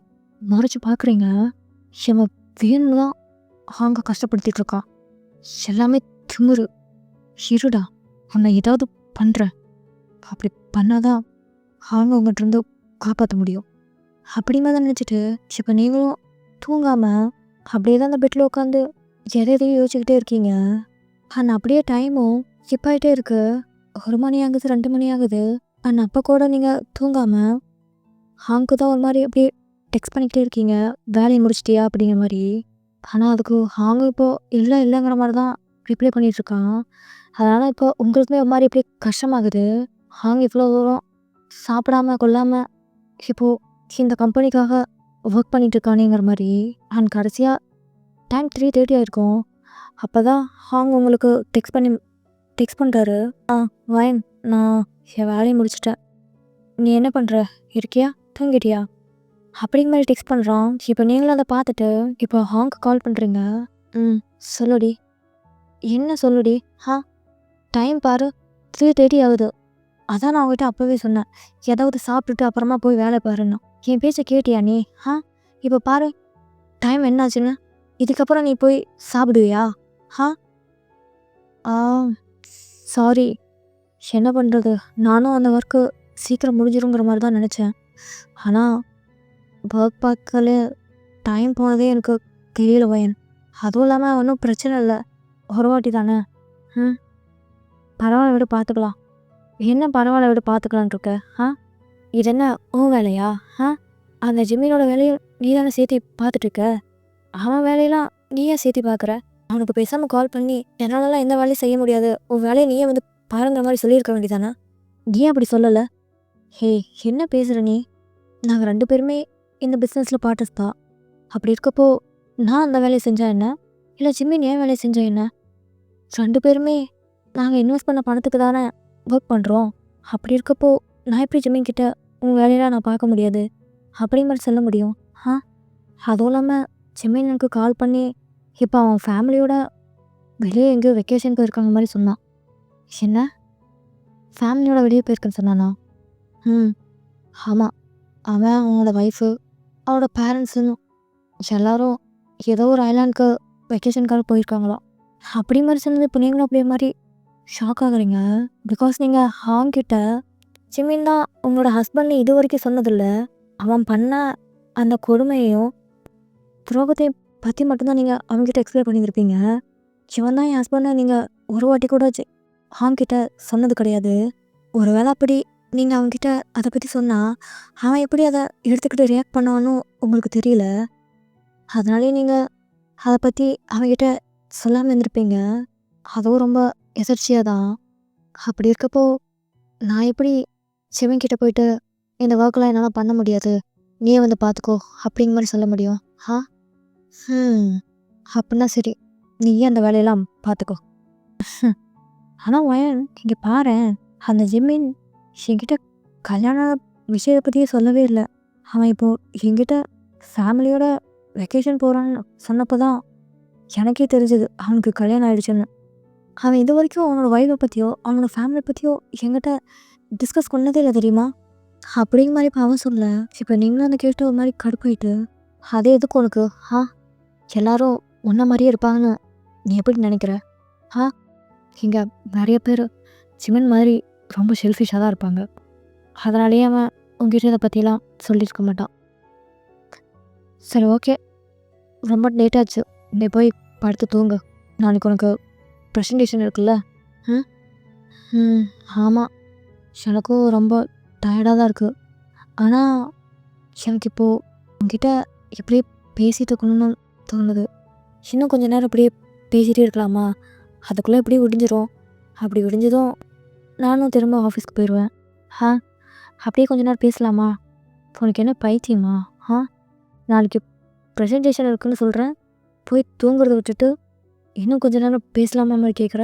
மறைச்சி பார்க்குறீங்க. இவன் வேணும்னு தான் அவங்க கஷ்டப்படுத்திட்டு இருக்கான். எல்லாமே திமிரு. இருடா, உன்னை ஏதாவது பண்ணுறேன், அப்படி பண்ணாதான் அவங்க உங்கள்கிட்ட காப்பாற்ற முடியும். அப்படிமா தான் நினச்சிட்டு இப்போ நீங்களும் தூங்காமல் அப்படியே தான் அந்த பெட்டில் உட்காந்து எதையும் யோசிச்சுக்கிட்டே இருக்கீங்க. ஆனால் அப்படியே டைமும் ஸ்கிப் ஆகிட்டே இருக்கு. 1 மணி ஆகுது, 2 மணி ஆகுது. ஆனால் அப்போ கூட நீங்கள் தூங்காமல் ஹாங்க்கு தான் ஒரு மாதிரி அப்படியே டெக்ஸ்ட் பண்ணிக்கிட்டே இருக்கீங்க, வேலையை முடிச்சிட்டியா அப்படிங்கிற மாதிரி. ஆனால் அதுக்கு ஹாங்கு இப்போது இல்லைங்கிற மாதிரி தான் ரிப்ளை பண்ணிகிட்ருக்கான். அதனால் இப்போ உங்களுக்குமே ஒரு மாதிரி அப்படியே கஷ்டமாகுது. ஹாங் இவ்வளோ தூரம் சாப்பிடாம கொள்ளாமல் இப்போது இந்த கம்பெனிக்காக ஒர்க் பண்ணிகிட்ருக்கானேங்கிற மாதிரி. அண்ட் கடைசியாக டைம் 3:30 ஆயிருக்கும். அப்போ தான் ஹாங் உங்களுக்கு டெக்ஸ்ட் பண்ணுறாரு. வயன், நான் என் வேலையை முடிச்சிட்டேன், நீ என்ன பண்ணுற, இருக்கியா, தூங்கிட்டியா அப்படிங்கிற மாதிரி டெக்ஸ்ட் பண்ணுறான். இப்போ நீங்களும் அதை பார்த்துட்டு இப்போ ஹாங்க்கு கால் பண்ணுறீங்க. சொல்லுடி. என்ன சொல்லுடி? டைம் பாரு, 3:30 ஆகுது. அதான் நான் அவங்ககிட்ட அப்போவே சொன்னேன், ஏதாவது சாப்பிட்டுட்டு அப்புறமா போய் வேலை பாருன்னு. என் பேச்சை கேட்டியா நீ? இப்போ பாரு டைம் என்னாச்சுன்னு. இதுக்கப்புறம் நீ போய் சாப்பிடுவியா? சாரி, என்ன பண்ணுறது, நானும் அந்த ஒர்க்கு சீக்கிரம் முடிஞ்சிருங்கிற மாதிரி தான் நினச்சேன். ஆனால் ஒர்க் பார்க்கல டைம் போனதே எனக்கு தெரியல வயன். அதுவும் இல்லாமல் ஒன்றும் பிரச்சனை இல்லை, ஒரு வாட்டி தானே. பரவாயில்ல விட பார்த்துக்கலாம். என்ன பரவாயில்ல விட பார்த்துக்கலான் இருக்க? இது என்ன உன் வேலையா? அந்த ஜிம்மினோட வேலையை நீ தானே சேர்த்து பார்த்துட்ருக்க, அவன் வேலையெல்லாம் நீயே சேர்த்து பார்க்குற. அவனுக்கு பேசாமல் கால் பண்ணி என்னாலலாம் எந்த வேலையும் செய்ய முடியாது, உன் வேலையை நீயே வந்து பாருங்கிற மாதிரி சொல்லியிருக்க வேண்டியதானே. ஏன் அப்படி சொல்லலை? ஹே, என்ன பேசுகிற நீ? நாங்கள் 2 பேருமே இந்த பிஸ்னஸில் பார்ட்டர்ஸ் தான். அப்படி இருக்கப்போ நான் அந்த வேலையை செஞ்சா என்ன, இல்லை ஜிம்மின் ஏன் வேலையை செஞ்சா என்ன? 2 பேருமே நாங்கள் இன்வெஸ்ட் பண்ண பணத்துக்கு தானே ஒர்க் பண்ணுறோம். அப்படி இருக்கப்போ நான் எப்படி ஜிம்மின் கிட்ட உங்கள் வேலையெல்லாம் நான் பார்க்க முடியாது அப்படிங்கிற மாதிரி சொல்ல முடியும்? ஆ அதுவும் இல்லாமல் ஜிம்மின் எனக்கு கால் பண்ணி இப்போ அவன் ஃபேமிலியோட வெளியே எங்கேயோ வெக்கேஷனுக்கு இருக்காங்க மாதிரி சொன்னான். என்ன ஃபேமிலியோட வெளியே போயிருக்கேன்னு சொன்னானா? ம் ஆமாம். அவன் அவனோட ஒய்ஃபு அவனோட பேரண்ட்ஸுன்னு எல்லாரும் ஏதோ ஒரு ஐலாண்டுக்கு வெக்கேஷனுக்காக போயிருக்காங்களாம். அப்படி மாதிரி சொன்னது இப்போ நீங்களும் அப்படியே மாதிரி ஷாக் ஆகுறீங்க. பிகாஸ் நீங்கள் ஹாங்கிட்ட ஜிமின் தான் உங்களோட ஹஸ்பண்ட் இது வரைக்கும் சொன்னதில்ல. அவன் பண்ண அந்த கொடுமையையும் துரோகத்தையும் பற்றி மட்டும்தான் நீங்கள் அவங்ககிட்ட எக்ஸ்பிளைன் பண்ணியிருப்பீங்க. இவன் தான் என் ஹஸ்பண்டை நீங்கள் ஒரு வாட்டி கூட ஹாங்கிட்ட சொன்னது கிடையாது. ஒரு வேளை அப்படி நீங்கள் அவங்ககிட்ட அதை பற்றி சொன்னால் அவன் எப்படி அதை எடுத்துக்கிட்டு ரியாக்ட் பண்ணுவான்னு உங்களுக்கு தெரியல. அதனாலே நீங்கள் அதை பற்றி அவங்ககிட்ட சொல்லாமல் இருந்திருப்பீங்க. அதுவும் ரொம்ப எதர்ச்சியாக தான். அப்படி இருக்கப்போ நான் எப்படி சிவன்கிட்ட போயிட்டு இந்த ஒர்க்கெலாம் என்னால் பண்ண முடியாது, நீயே வந்து பார்த்துக்கோ அப்படிங்கிற மாதிரி சொல்ல முடியும்? ஆ அப்படின்னா சரி, நீயே அந்த வேலையெல்லாம் பார்த்துக்கோ. ஆனால் வயன் இங்கே பாரேன், அந்த ஜிம்மின் என்கிட்ட கல்யாண விஷயத்தை பற்றியே சொல்லவே இல்லை. அவன் இப்போது என்கிட்ட ஃபேமிலியோட வெக்கேஷன் போகிறான்னு சொன்னப்போ தான் எனக்கே தெரிஞ்சது அவனுக்கு கல்யாணம் ஆகிடுச்சுன்னு. அவன் இது வரைக்கும் அவனோட ஒய்ஃபை பற்றியோ அவனோட ஃபேமிலி பற்றியோ என்கிட்ட டிஸ்கஸ் பண்ணதே இல்லை தெரியுமா? அப்படிங்கிற மாதிரி இப்போ அவன் சொல்ல, இப்போ நீங்களும் அந்த கேட்டு ஒரு மாதிரி கடுப்பாயிட்டு அதே எதுக்கு உனக்கு? எல்லாரும் ஒன்றை மாதிரியே இருப்பாங்கன்னு நீ எப்படி நினைக்கிற? இங்கே நிறைய பேர் சிமன் மாதிரி ரொம்ப செல்ஃபிஷாக தான் இருப்பாங்க. அதனாலேயே அவன் உங்ககிட்ட இதை பற்றிலாம் சொல்லியிருக்க மாட்டான். சரி ஓகே, ரொம்ப லேட்டாச்சு, நீ போய் படுத்து தூங்கு. நாளைக்கு உனக்கு ப்ரெசன்டேஷன் இருக்குல்ல? ஆமாம், எனக்கும் ரொம்ப டயர்டாக தான் இருக்குது. ஆனால் எனக்கு இப்போது உங்ககிட்ட எப்படியே பேசிட்டு இருக்கணும்னு தோணுது. இன்னும் கொஞ்சம் நேரம் அப்படியே பேசிகிட்டே இருக்கலாமா? அதுக்குள்ளே எப்படியே விடிஞ்சிரும். அப்படி விடிஞ்சதும் நானும் திரும்ப ஆஃபீஸ்க்கு போயிடுவேன். அப்படியே கொஞ்ச நேரம் பேசலாமா? உனக்கு என்ன பைத்தியமா? நாளைக்கு ப்ரெசன்டேஷன் இருக்குன்னு சொல்கிறேன், போய் தூங்குறத விட்டுட்டு இன்னும் கொஞ்ச நேரம் பேசலாமா மாதிரி கேட்குற?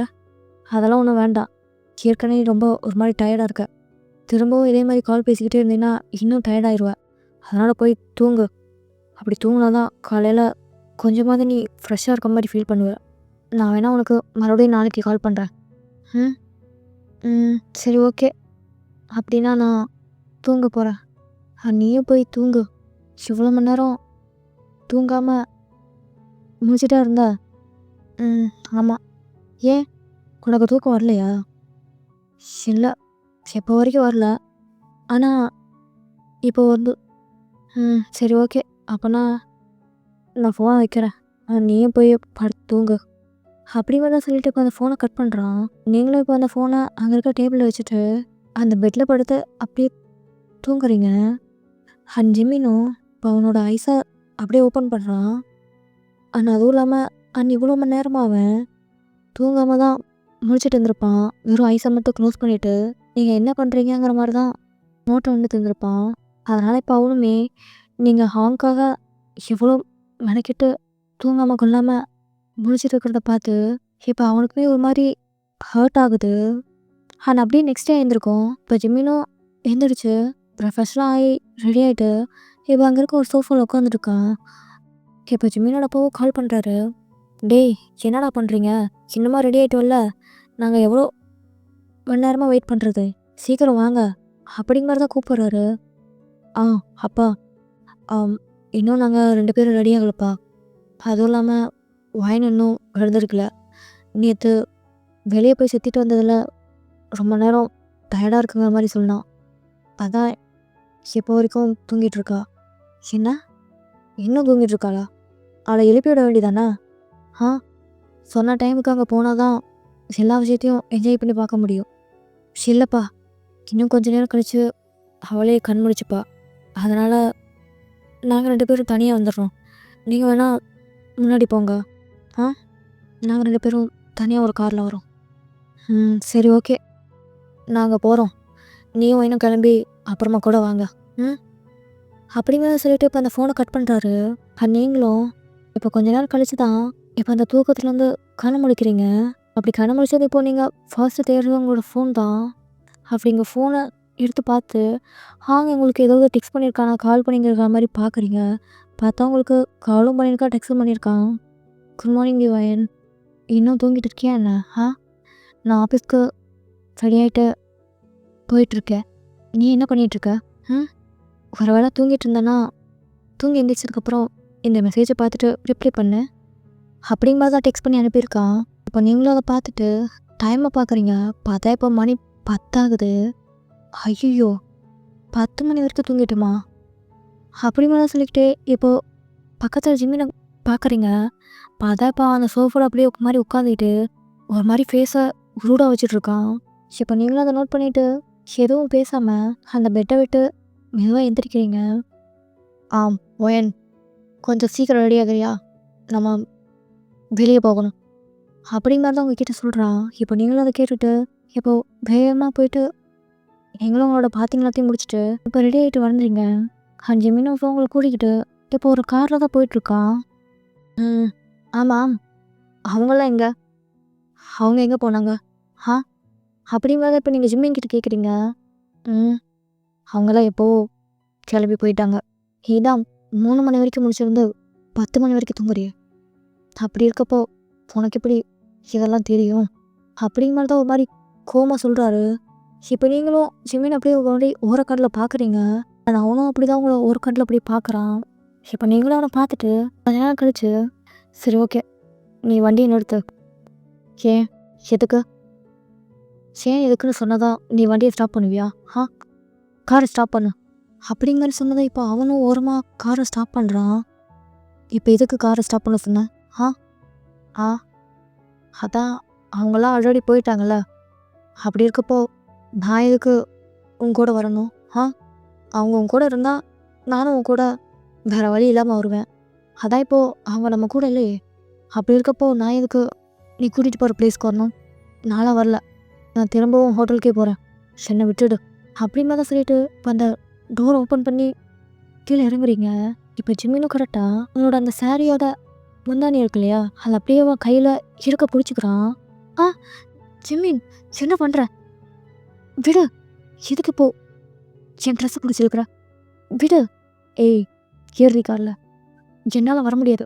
அதெல்லாம் ஒன்றும் வேண்டாம். ஏற்கனவே ரொம்ப ஒரு மாதிரி டயர்டாக இருக்க. திரும்பவும் இதே மாதிரி கால் பேசிக்கிட்டே இருந்தீங்கன்னா இன்னும் டயர்டாகிடுவேன். அதனால் போய் தூங்கு. அப்படி தூங்கினா தான் காலையில் கொஞ்சமாவது நீ ஃப்ரெஷ்ஷாக இருக்க மாதிரி ஃபீல் பண்ணுவேன். நான் வேணால் உனக்கு மறுபடியும் நாளைக்கு கால் பண்ணுறேன். சரி ஓகே, அப்படின்னா நான் தூங்க போகிறேன். நீயும் போய் தூங்கு. இவ்வளோ மணி நேரம் தூங்காமல் முடிச்சிட்டா இருந்தா? ஆமாம். ஏன் உனக்கு தூக்கம் வரலையா? இல்லை, எப்போ வரைக்கும் வரல. ஆனால் இப்போ வந்து சரி ஓகே, அப்போனா நான் ஃபோனை வைக்கிறேன், நீயும் போய் படுத்து தூங்கு. அப்படி தான் சொல்லிட்டு இப்போ அந்த ஃபோனை கட் பண்ணுறான். நீங்களும் இப்போ அந்த ஃபோனை அங்கே இருக்க டேபிளில் வச்சுட்டு அந்த பெட்டில் படுத்து அப்படியே தூங்குறீங்க. ஜிம்மினும் இப்போ அவனோட ஐஸை அப்படியே ஓப்பன் பண்ணுறான். ஆனால் அதுவும் இல்லாமல் இவ்வளோ மணி நேரமாக அவன் தூங்காமல் தான் முடிச்சுட்டு இருந்திருப்பான். வெறும் ஐஸை மட்டும் க்ளோஸ் பண்ணிவிட்டு நீங்கள் என்ன பண்ணுறீங்கிற மாதிரி தான் நோட்டை வந்து தந்துருப்பான். அதனால் இப்போ அவனுமே நீங்கள் ஹாங்காக எவ்வளோ மெனக்கிட்டு தூங்காமல் கொள்ளாமல் முடிச்சுட்டு இருக்கிறத பார்த்து இப்போ அவனுக்குமே ஒரு மாதிரி ஹர்ட் ஆகுது. ஆனால் அப்படியே நெக்ஸ்ட் டே எழுந்திருக்கோம். இப்போ ஜிம்மினும் எழுந்திரிச்சு ப்ரொஃபஷனலாக ஆகி ரெடி ஆகிட்டு இப்போ அங்கே இருக்க ஒரு சோஃபாவில் உட்காந்துருக்கான். இப்போ ஜிம்மினோட அப்பாவும் கால் பண்ணுறாரு. டேய், என்னடா பண்ணுறீங்க? இன்னுமா ரெடி ஆகிட்டோம்ல? நாங்கள் எவ்வளோ மணி நேரமாக வெயிட் பண்ணுறது, சீக்கிரம் வாங்க அப்படிங்கிற மாதிரி தான் கூப்பிட்றாரு. அப்பா, இன்னும் நாங்கள் 2 பேரும் ரெடி ஆகலப்பா. அதுவும் இல்லாமல் வாயின் இன்னும் எழுந்திருக்கல. நேற்று வெளியே போய் சுற்றிட்டு வந்ததில் ரொம்ப நேரம் டயர்டாக இருக்குங்கிற மாதிரி சொன்னான். அதான் இப்போ வரைக்கும் தூங்கிட்டுருக்கா. என்ன, இன்னும் தூங்கிட்டுருக்காளா? அவளை எழுப்பி விட வேண்டியதானே? சொன்ன டைமுக்கு அங்கே போனால் தான் எல்லா விஷயத்தையும் என்ஜாய் பண்ணி பார்க்க முடியும். இல்லைப்பா, இன்னும் கொஞ்சம் நேரம் கழித்து அவளே கண் முடிச்சுப்பா. அதனால் நாங்கள் 2 பேரும் தனியாக வந்துடுறோம். நீங்கள் வேணால் முன்னாடி போங்க. நாங்கள் 2 பேரும் தனியாக ஒரு காரில் வரோம். சரி ஓகே, நாங்கள் போகிறோம். நீயும் இன்னும் கிளம்பி அப்புறமா கூட வாங்க. அப்படிங்கிற சொல்லிட்டு இப்போ அந்த ஃபோனை கட் பண்ணுறாரு. நீங்களும் இப்போ கொஞ்ச நேரம் கழிச்சு தான் இப்போ அந்த தூக்கத்துலேருந்து கண்ணை முடிக்கிறீங்க. அப்படி கண்ண முழிச்சது இப்போ நீங்கள் ஃபர்ஸ்ட்டு தேடுறது உங்களோட ஃபோன் தான். அப்படிங்க ஃபோனை எடுத்து பார்த்து உங்களுக்கு ஏதாவது டெக்ஸ்ட் பண்ணியிருக்கானா, கால் பண்ணியிருக்கிற மாதிரி பார்க்குறீங்க. பார்த்தா உங்களுக்கு காலும் பண்ணியிருக்கா, டெக்ஸ்ட்டும் பண்ணியிருக்கான். குட் மார்னிங் திவாயன், இன்னும் தூங்கிட்டு இருக்கியா என்ன? நான் ஆஃபீஸ்க்கு ரெடி ஆகிட்டு போயிட்டுருக்கேன். நீ என்ன பண்ணிகிட்ருக்க? ஒரு வேளை தூங்கிட்டு இருந்தேன்னா தூங்கி எந்திரிச்சதுக்கப்புறம் இந்த மெசேஜை பார்த்துட்டு ரிப்ளை பண்ணு அப்படிங்கும்போது தான் டெக்ஸ்ட் பண்ணி அனுப்பியிருக்கான். இப்போ நீங்களும் அதை பார்த்துட்டு டைமை பார்க்குறீங்க. பார்த்தா இப்போ மணி 10 ஆகுது. ஐயோ, 10 மணி வரைக்கும் தூங்கிட்டுமா? அப்படிங்கிறத சொல்லிக்கிட்டே இப்போது பக்கத்தில் ஜிம்மினை பார்க்குறீங்க. பார்த்தா இப்போ அந்த சோஃபாவில் அப்படியே மாதிரி உட்காந்துக்கிட்டு ஒரு மாதிரி ஃபேஸை ரூடாக வச்சுட்ருக்கான். இப்போ நீங்களும் அதை நோட் பண்ணிவிட்டு எதுவும் பேசாமல் அந்த பெட்டை விட்டு மெதுவாக எந்திரிக்கிறீங்க. ஒயன், கொஞ்சம் சீக்கிரம் ரெடி ஆகுறியா? நம்ம வெளியே போகணும் அப்படிங்கிறத தான் உங்ககிட்ட சொல்கிறான். இப்போ நீங்களும் அதை கேட்டுட்டு இப்போது வேகமாக போயிட்டு நீங்களும் உங்களோட பாத்திங் எல்லாத்தையும் முடிச்சுட்டு இப்போ ரெடி ஆகிட்டு வந்துடுறீங்க. ஜிம்மினும் இப்போ உங்களை கூட்டிக்கிட்டு இப்போ ஒரு காரில் தான் போயிட்டுருக்கான். ஆமாம், அவங்களாம் எங்கே? அவங்க எங்கே போனாங்க? அப்படிங்கிறத இப்போ நீங்கள் ஜிம்மின்கிட்ட கேட்குறீங்க. அவங்களாம் எப்போது கிளம்பி போயிட்டாங்க. இதான் 3 மணி வரைக்கும் முடிச்சிருந்து 10 மணி வரைக்கும் தூங்குறியே. அப்படி இருக்கப்போ உனக்கு எப்படி இதெல்லாம் தெரியும்? அப்படிங்கிறது தான் ஒரு மாதிரி கோமா சொல்கிறாரு. இப்போ நீங்களும் ஜிம்மின் அப்படியே ஒரு மாதிரி ஓரக்கண்ணில் பார்க்குறீங்க. ஆனால் அவனும் அப்படி தான் உங்களை ஒரு கண்ணில் அப்படி பார்க்குறான். இப்போ நீங்களும் அவனை பார்த்துட்டு கொஞ்ச நேரம் கழிச்சு, சரி ஓகே, நீ வண்டியை நிறுத்து. ஏன் எதுக்கு? எதுக்குன்னு சொன்னதான் நீ வண்டியை ஸ்டாப் பண்ணுவியா? காரை ஸ்டாப் பண்ணு அப்படிங்கிற சொன்னதை இப்போ அவனும் ஓரமாக காரை ஸ்டாப் பண்ணுறான். இப்போ எதுக்கு காரை ஸ்டாப் பண்ண சொன்னேன்? அதான் அவங்களாம் ஆல்ரெடி போயிட்டாங்கல்ல. அப்படி இருக்கப்போ நான் எதுக்கு உன் கூட வரணும்? அவங்க உன் கூட இருந்தால் நானும் உன் கூட வேறு வழி இல்லாமல் வருவேன். அதான் இப்போது அவங்க நம்ம கூட இல்லையே. அப்படி இருக்கப்போ நான் எதுக்கு நீ கூட்டிகிட்டு போகிற பிளேஸ்க்கு வரணும்? நான்லாம் வரல, நான் திரும்பவும் ஹோட்டலுக்கே போகிறேன், என்னை விட்டுடு அப்படின் தான் சொல்லிட்டு இப்போ அந்த டோர் ஓப்பன் பண்ணி கீழே இறங்குறீங்க. இப்போ ஜிம்மினும் கரெக்டாக உங்களோட அந்த சாரியோட முந்தானி இருக்கு இல்லையா, அதை அப்படியே கையில் இருக்க பிடிச்சிக்கிறான். ஜிம்மின், என்ன பண்ணுற? விடு, எதுக்கு இப்போ என் ட்ரெஸ்ஸை பிடிச்சிருக்கிற? விடு. ஏய், ஏறி காரில், என்னால் வர முடியாது.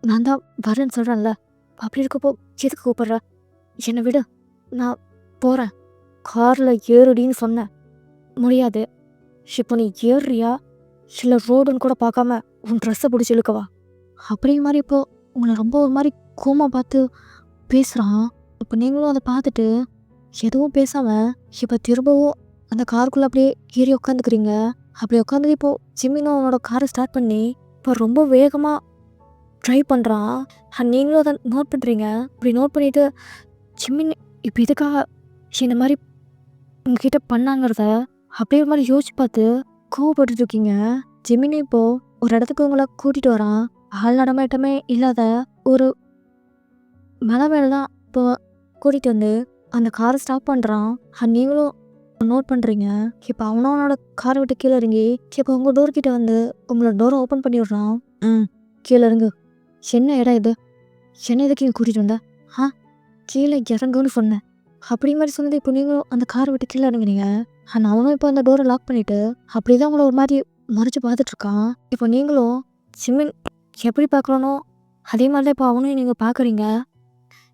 நான் தான் வரேன்னு சொல்கிறேன்ல. அப்படி இருக்கப்போ எதுக்கு கூப்பிட்ற? என்னை விடு, நான் போகிறேன். காரில் ஏறுடின்னு சொன்னேன். முடியாது. இப்போ நீ ஏறுறியா இல்லை ரோடுன்னு கூட பார்க்காம உன் ட்ரெஸ்ஸை பிடிச்சி இழுக்கவா? அப்படிங்க மாதிரி இப்போது உங்களை ரொம்ப ஒரு மாதிரி கோமா பார்த்து பேசுகிறான். இப்போ நீங்களும் அதை பார்த்துட்டு எதுவும் பேசாமல் இப்போ திரும்பவும் அந்த காருக்குள்ளே அப்படியே ஏறி உட்காந்துக்கிறீங்க. அப்படி உட்காந்து இப்போது ஜிம்மினும் அவனோட காரை ஸ்டார்ட் பண்ணி இப்போ ரொம்ப வேகமாக ட்ரை பண்ணுறான். நீங்களும் அதை நோட் பண்ணுறீங்க. இப்படி நோட் பண்ணிவிட்டு ஜிம்மின் இப்போ இதுக்காக இந்த மாதிரி உங்ககிட்ட பண்ணாங்கிறத அப்படியே ஒரு மாதிரி யோசிச்சு பார்த்து கோவப்பட்டுருக்கீங்க. ஜிம்மினி இப்போது ஒரு இடத்துக்கு உங்களை கூட்டிகிட்டு வரான். ஆள் நடமாட்டமே இல்லாத ஒரு மலை மேலே தான் இப்போ கூட்டிகிட்டு வந்து அந்த காரை ஸ்டாப் பண்ணுறான். நீங்களும் நோட் பண்ணுறீங்க. இப்போ அவனும் அவனோட காரை விட்டு கீழே இறங்கி இப்போ உங்கள் டோர்கிட்ட வந்து உங்களோட டோரை ஓப்பன் பண்ணி விட்றான். கீழே இறங்கு. என்ன இடம் இது? என்ன எதுக்கு இங்கே கூட்டிகிட்டு வந்த? கீழே இறங்குன்னு சொன்னேன். அப்படி மாதிரி சொன்னது இப்போ நீங்களும் அந்த காரை விட்டு கீழே இறங்குறீங்க. அவனும் இப்போ அந்த டோரை லாக் பண்ணிவிட்டு அப்படி தான் உங்களை ஒரு மாதிரி மறைச்சு பார்த்துட்ருக்கான். இப்போ நீங்களும் ஜிம்மின் எப்படி பார்க்குறனோ அதே மாதிரி தான் இப்போ அவனையும் நீங்கள் பார்க்குறீங்க.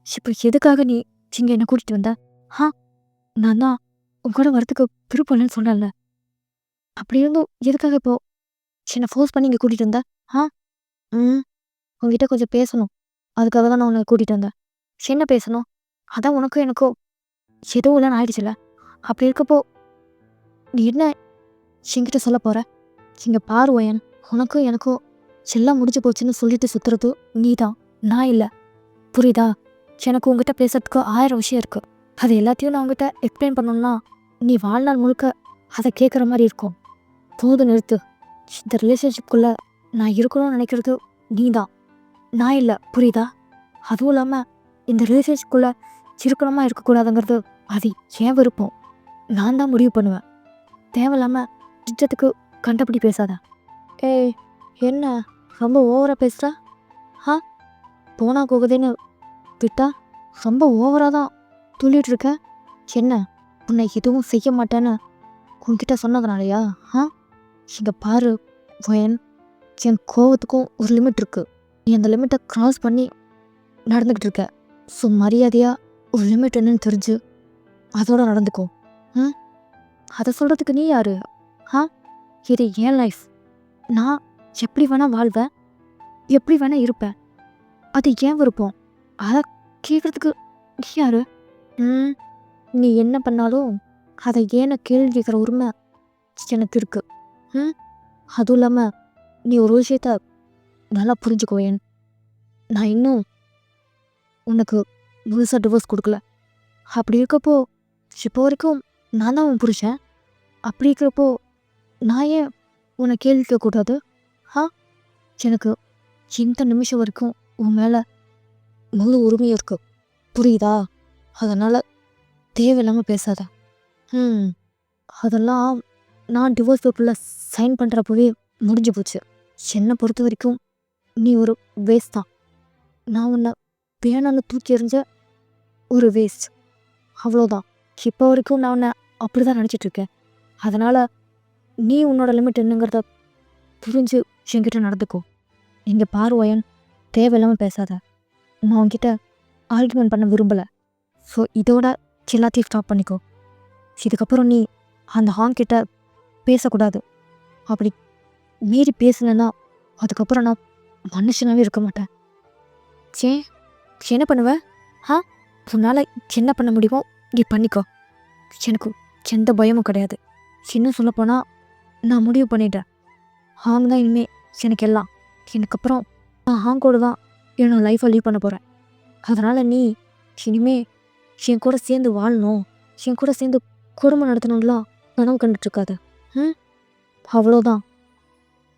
இப்போ எதுக்காக நீ இங்கே என்னை கூட்டிகிட்டு வந்த? நான் தான் உங்க கூட வரத்துக்கு விருப்பம் இல்லைன்னு சொன்னேன்ல. அப்படி இருந்தும் எதுக்காக இப்போ என்னை ஃபோர்ஸ் பண்ணி இங்கே கூட்டிகிட்டு வந்த? உங்ககிட்ட கொஞ்சம் பேசணும், அதுக்காக தான் நான் உன்னை கூட்டிகிட்டு வந்தேன். என்ன பேசணும்? அதான் உனக்கும் எனக்கும் எதுவும் இல்லைன்னு ஆயிடுச்சுல. அப்படி இருக்கப்போ நீ என்ன என்கிட்ட சொல்ல போகிற? இங்கே பாரு ஒயன், உனக்கும் எனக்கும் எல்லாம் முடிஞ்சு போச்சுன்னு சொல்லிட்டு சுற்றுறது நீ தான், நான் இல்லை. புரியுதா? எனக்கு உங்ககிட்ட பேசுறதுக்கு 1000 விஷயம் இருக்குது. அது எல்லாத்தையும் நான் உங்ககிட்ட எக்ஸ்பிளைன் பண்ணணும்னா நீ வாழ்நாள் முழுக்க அதை கேட்குற மாதிரி இருக்கும். போது நிறுத்து. இந்த ரிலேஷன்ஷிப்குள்ளே நான் இருக்கணும்னு நினைக்கிறது நீ தான், நான் இல்லை. புரியுதா? அதுவும் இல்லாமல் இந்த ரிலேஷன்ஷிப்குள்ளே இருக்கணுமா இருக்கக்கூடாதுங்கிறது அது ஏன் விருப்பம். நான் தான் முடிவு பண்ணுவேன். தேவையில்லாமல் இஷ்டத்துக்கு கண்டபடி பேசாத. ஏய், என்ன ரொம்ப ஓவராக பேசுகிறா? போனா போகுதுன்னு விட்டா ரொம்ப ஓவராக தான் துள்ளிட்டு இருக்க. என்ன உன்னை எதுவும் செய்ய மாட்டேன்னு உன்கிட்ட சொன்னதுனாலயா? இங்கே பாரு வயன், என் கோவத்துக்கும் ஒரு லிமிட் இருக்குது. நீ அந்த லிமிட்டை க்ராஸ் பண்ணி நடந்துக்கிட்டு இருக்க. ஸோ மரியாதையாக ஒரு லிமிட் என்னன்னு தெரிஞ்சு அதோட நடந்துக்கோ. அதை சொல்கிறதுக்கு நீ யாரு? இது என் லைஃப். நான் எப்படி வேணால் வாழ்வேன், எப்படி வேணால் இருப்பேன். அது ஏன் விருப்பம். அதை கேட்குறதுக்கு நீ யாரு? நீ என்ன பண்ணாலும் அதை ஏன கேள்வி கேட்குற உரிமை எனக்கு இருக்கு. அதுவும் இல்லாமல் நீ ஒரு விஷயத்த நல்லா புரிஞ்சுக்கோயேன். நான் இன்னும் உனக்கு முழுசாக டிவோர்ஸ் கொடுக்கல. அப்படி இருக்கப்போ இப்போ வரைக்கும் நான் தான் உன் புருஷன். அப்படி இருக்கிறப்போ நான் ஏன் உன்னை கேள்வி கேட்கக்கூடாது? எனக்கு இந்த நிமிஷம் வரைக்கும் உன் மேலே முழு உரிமையும் இருக்கு, புரியுதா? அதனால் தேவையில்லாமல் பேசாத. அதெல்லாம் நான் டிவோர்ஸ் பேப்பரில் சைன் பண்ணுறப்பவே முடிஞ்சு போச்சு. என்னை பொறுத்த வரைக்கும் நீ ஒரு வேஸ்ட் தான். நான் உன்னை வேணான்னு தூக்கி எறிஞ்ச ஒரு வேஸ்ட், அவ்வளோதான். இப்போ வரைக்கும் நான் உன்னை அப்படி தான் நினச்சிட்ருக்கேன். அதனால் நீ உன்னோட லிமிட் என்னங்கிறத புரிஞ்சு என்கிட்ட நடந்துக்கோ. இங்கே பாரு வயன், தேவையில்லாமல் பேசாத. நான் உன்கிட்ட ஆர்கியூமெண்ட் பண்ண விரும்பலை. ஸோ இதோட எல்லாத்தையும் ஸ்டாப் பண்ணிக்கோ. இதுக்கப்புறம் நீ அந்த ஹாங்கிட்ட பேசக்கூடாது. அப்படி மீறி பேசினேன்னா அதுக்கப்புறம் நான் மனுஷனாகவே இருக்க மாட்டேன். என்ன பண்ணுவ? உன்னால் என்ன பண்ண முடியுமோ நீ பண்ணிக்கோ. எனக்கு எந்த பயமும் கிடையாது. இன்னும் சொல்லப்போனால் நான் முடிவு பண்ணிட்டேன். ஹாங் தான் இனிமேல் எனக்கு எல்லாம். எனக்கப்புறம் நான் ஹாங்கோடு தான் என்னோட லைஃப்பை லீவ் பண்ண போகிறேன். அதனால் நீ இனிமே என் கூட சேர்ந்து வாழணும், என் கூட சேர்ந்து குடும்பம் நடத்தணும்லாம் கனவு கண்டுட்ருக்காது. அவ்வளோதான்.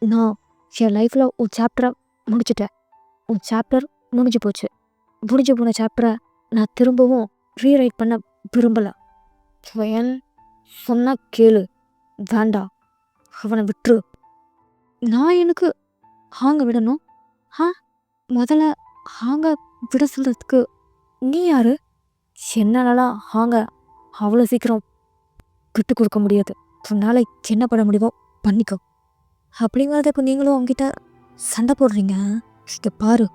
நான் என் லைஃப்பில் ஒரு சாப்டரை முடிச்சிட்டேன். ஒரு சாப்டர் முடிஞ்சு போச்சு. முடிஞ்சு போன சாப்டரை நான் திரும்பவும் ரீரைட் பண்ண விரும்பலை. வயன் சொன்னா கேளு, வேண்டாம், அவனை விட்டுரு. நான் எனக்கு ஹாங்க விடணும்? முதல்ல ஹாங்க விட சொல்கிறதுக்கு நீ யாரு? என்னாலலாம் ஹாங்க அவ்வளோ சீக்கிரம் விட்டு கொடுக்க முடியாது. உன்னால் என்ன பண்ண முடியுமோ பண்ணிக்கோ. அப்படிங்கிறத இப்போ நீங்களும் அவங்ககிட்ட சண்டை போடுறீங்க. இங்கே பாரு,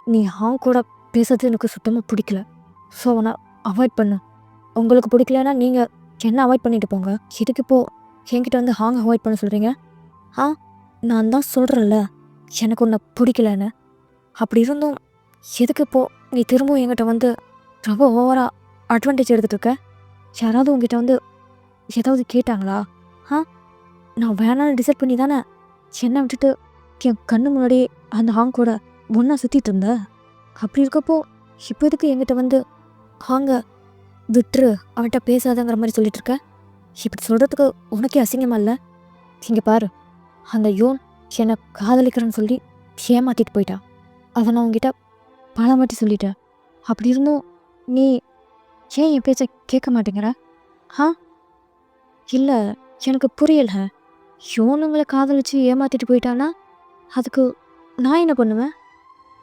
நீ ஹாங் கூட பேசுறது எனக்கு சுத்தமாக பிடிக்கல. ஸோ அவனை அவாய்ட் பண்ணு. உங்களுக்கு பிடிக்கலன்னா நீங்கள் என்ன அவாய்ட் பண்ணிட்டு போங்க. இதுக்கு இப்போது என்கிட்ட வந்து ஹாங் அவாய்ட் பண்ண சொல்கிறீங்க? நான் தான் சொல்கிறேன்ல எனக்கு உன்னை பிடிக்கலன்னு. அப்படி இருந்தும் எதுக்கு இப்போது நீ திரும்பவும் என்கிட்ட வந்து ரொம்ப ஓவராக அட்வான்டேஜ் எடுத்துகிட்டு இருக்க? யாராவது உங்ககிட்ட வந்து ஏதாவது கேட்டாங்களா? நான் வேணான்னு டிசைட் பண்ணி தானே என்னை விட்டுட்டு என் கண்ணு முன்னாடி அந்த ஹாங் கூட ஒன்றா சுற்றிட்டு இருந்த. அப்படி இருக்கப்போ இப்போ எதுக்கு என்கிட்ட வந்து ஹாங்க விட்டுரு, அவன்கிட்ட பேசாதங்கிற மாதிரி சொல்லிட்டு இருக்க? இப்படி சொல்கிறதுக்கு உனக்கே அசிங்கமா இல்லை? இங்கே பாரு, அந்த யோன் என்னை காதலிக்கிறேன்னு சொல்லி ஏமாற்றிட்டு போயிட்டா. அதை நான் உங்ககிட்ட பல வாட்டி சொல்லிட்டேன். அப்படி இருந்தும் நீ ஏன் என் பேச்சை கேட்க மாட்டேங்கிற? இல்லை, எனக்கு புரியலை. யோனுங்களை காதலிச்சு ஏமாற்றிட்டு போயிட்டான்னா அதுக்கு நான் என்ன பண்ணுவேன்?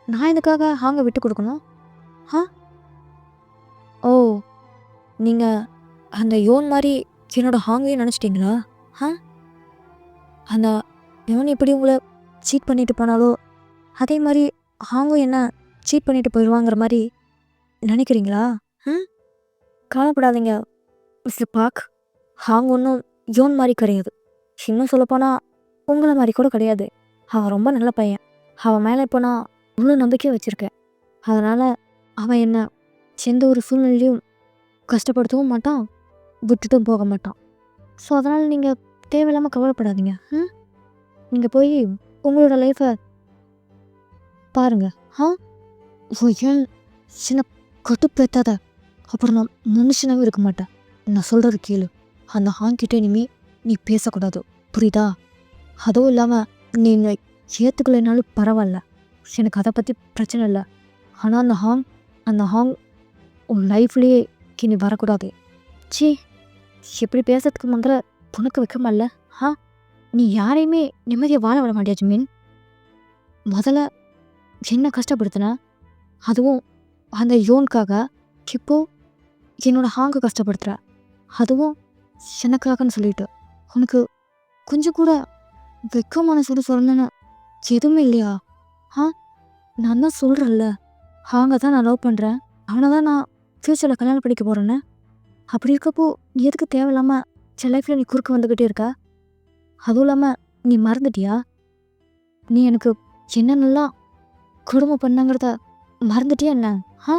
நான் இதுக்காக ஹாங்க விட்டு கொடுக்கணும்? ஓ, நீங்கள் அந்த யோன் மாதிரி என்னோட ஹாங்கையும் நினச்சிட்டிங்களா? அந்த யோன் எப்படி உங்களை சீட் பண்ணிட்டு போனாலோ அதே மாதிரி ஹாங்கும் என்ன சீட் பண்ணிட்டு போயிடுவாங்கிற மாதிரி நினைக்கிறீங்களா? கவலைப்படாதீங்க மிஸ்டர் பார்க். ஹாங் ஒன்றும் யோன் மாதிரி கிடையாது. இன்னும் சொல்லப்போனால் உங்களை மாதிரி கூட கிடையாது. அவன் ரொம்ப நல்ல பையன். அவன் மேலே இப்போ நான் முழு நம்பிக்கை வச்சுருக்கேன். அதனால் அவன் என்ன எந்த ஒரு சூழ்நிலையும் கஷ்டப்படுத்தவும் மாட்டான், விட்டுட்டும் போக மாட்டான். ஸோ அதனால் நீங்கள் தேவையில்லாமல் கவலைப்படாதீங்க. நீங்கள் போய் உங்களோட லைஃப்பை பாருங்கள். ஏன் சின்ன கட்டுப்பேத்தாத, அப்புறம் நான் மனுஷனாகவே இருக்க மாட்டேன். நான் சொல்கிறது கேளு. அந்த ஹாங்கிட்ட இனிமே நீ பேசக்கூடாது, புரியுதா? அதுவும் இல்லாமல் நீங்கள் ஏற்றுக்கலைனாலும் பரவாயில்ல, எனக்கு அதை பற்றி பிரச்சனை இல்லை. ஆனால் அந்த ஹாங் உன் லைஃப்லேயே இனி வரக்கூடாது. எப்படி பேசுறதுக்கு முதல்ல உனக்கு வைக்கமா இல்லை? நீ யாரையுமே நிம்மதியாக வாழ விட மாட்டியா ஜிமின்? முதல்ல என்ன கஷ்டப்படுத்தின, அதுவும் அந்த யோனுக்காக. இப்போ என்னோட ஹாங்க கஷ்டப்படுத்துற, அதுவும் எனக்காகன்னு சொல்லிட்டு. உனக்கு கொஞ்சம் கூட வெக்கமான சொல்லணும்னு எதுவுமே இல்லையா? ஆ நான் தான் சொல்கிறேன்ல, ஹாங்க தான் நான் லவ் பண்ணுறேன், அவனை தான் நான் ஃப்யூச்சரில் கல்யாணம் பண்ணிக்க போகிறேன்னு. அப்படி இருக்கப்போ நீ எதுக்கு தேவையில்லாமல் என் லைஃப்பில் நீ குறுக்க வந்துக்கிட்டே இருக்க? அதுவும் இல்லாமல் நீ மறந்துட்டியா? நீ எனக்கு என்னென்னலாம் கொடுமை பண்ணங்கிறத மறந்துட்டியா என்ன? ஆ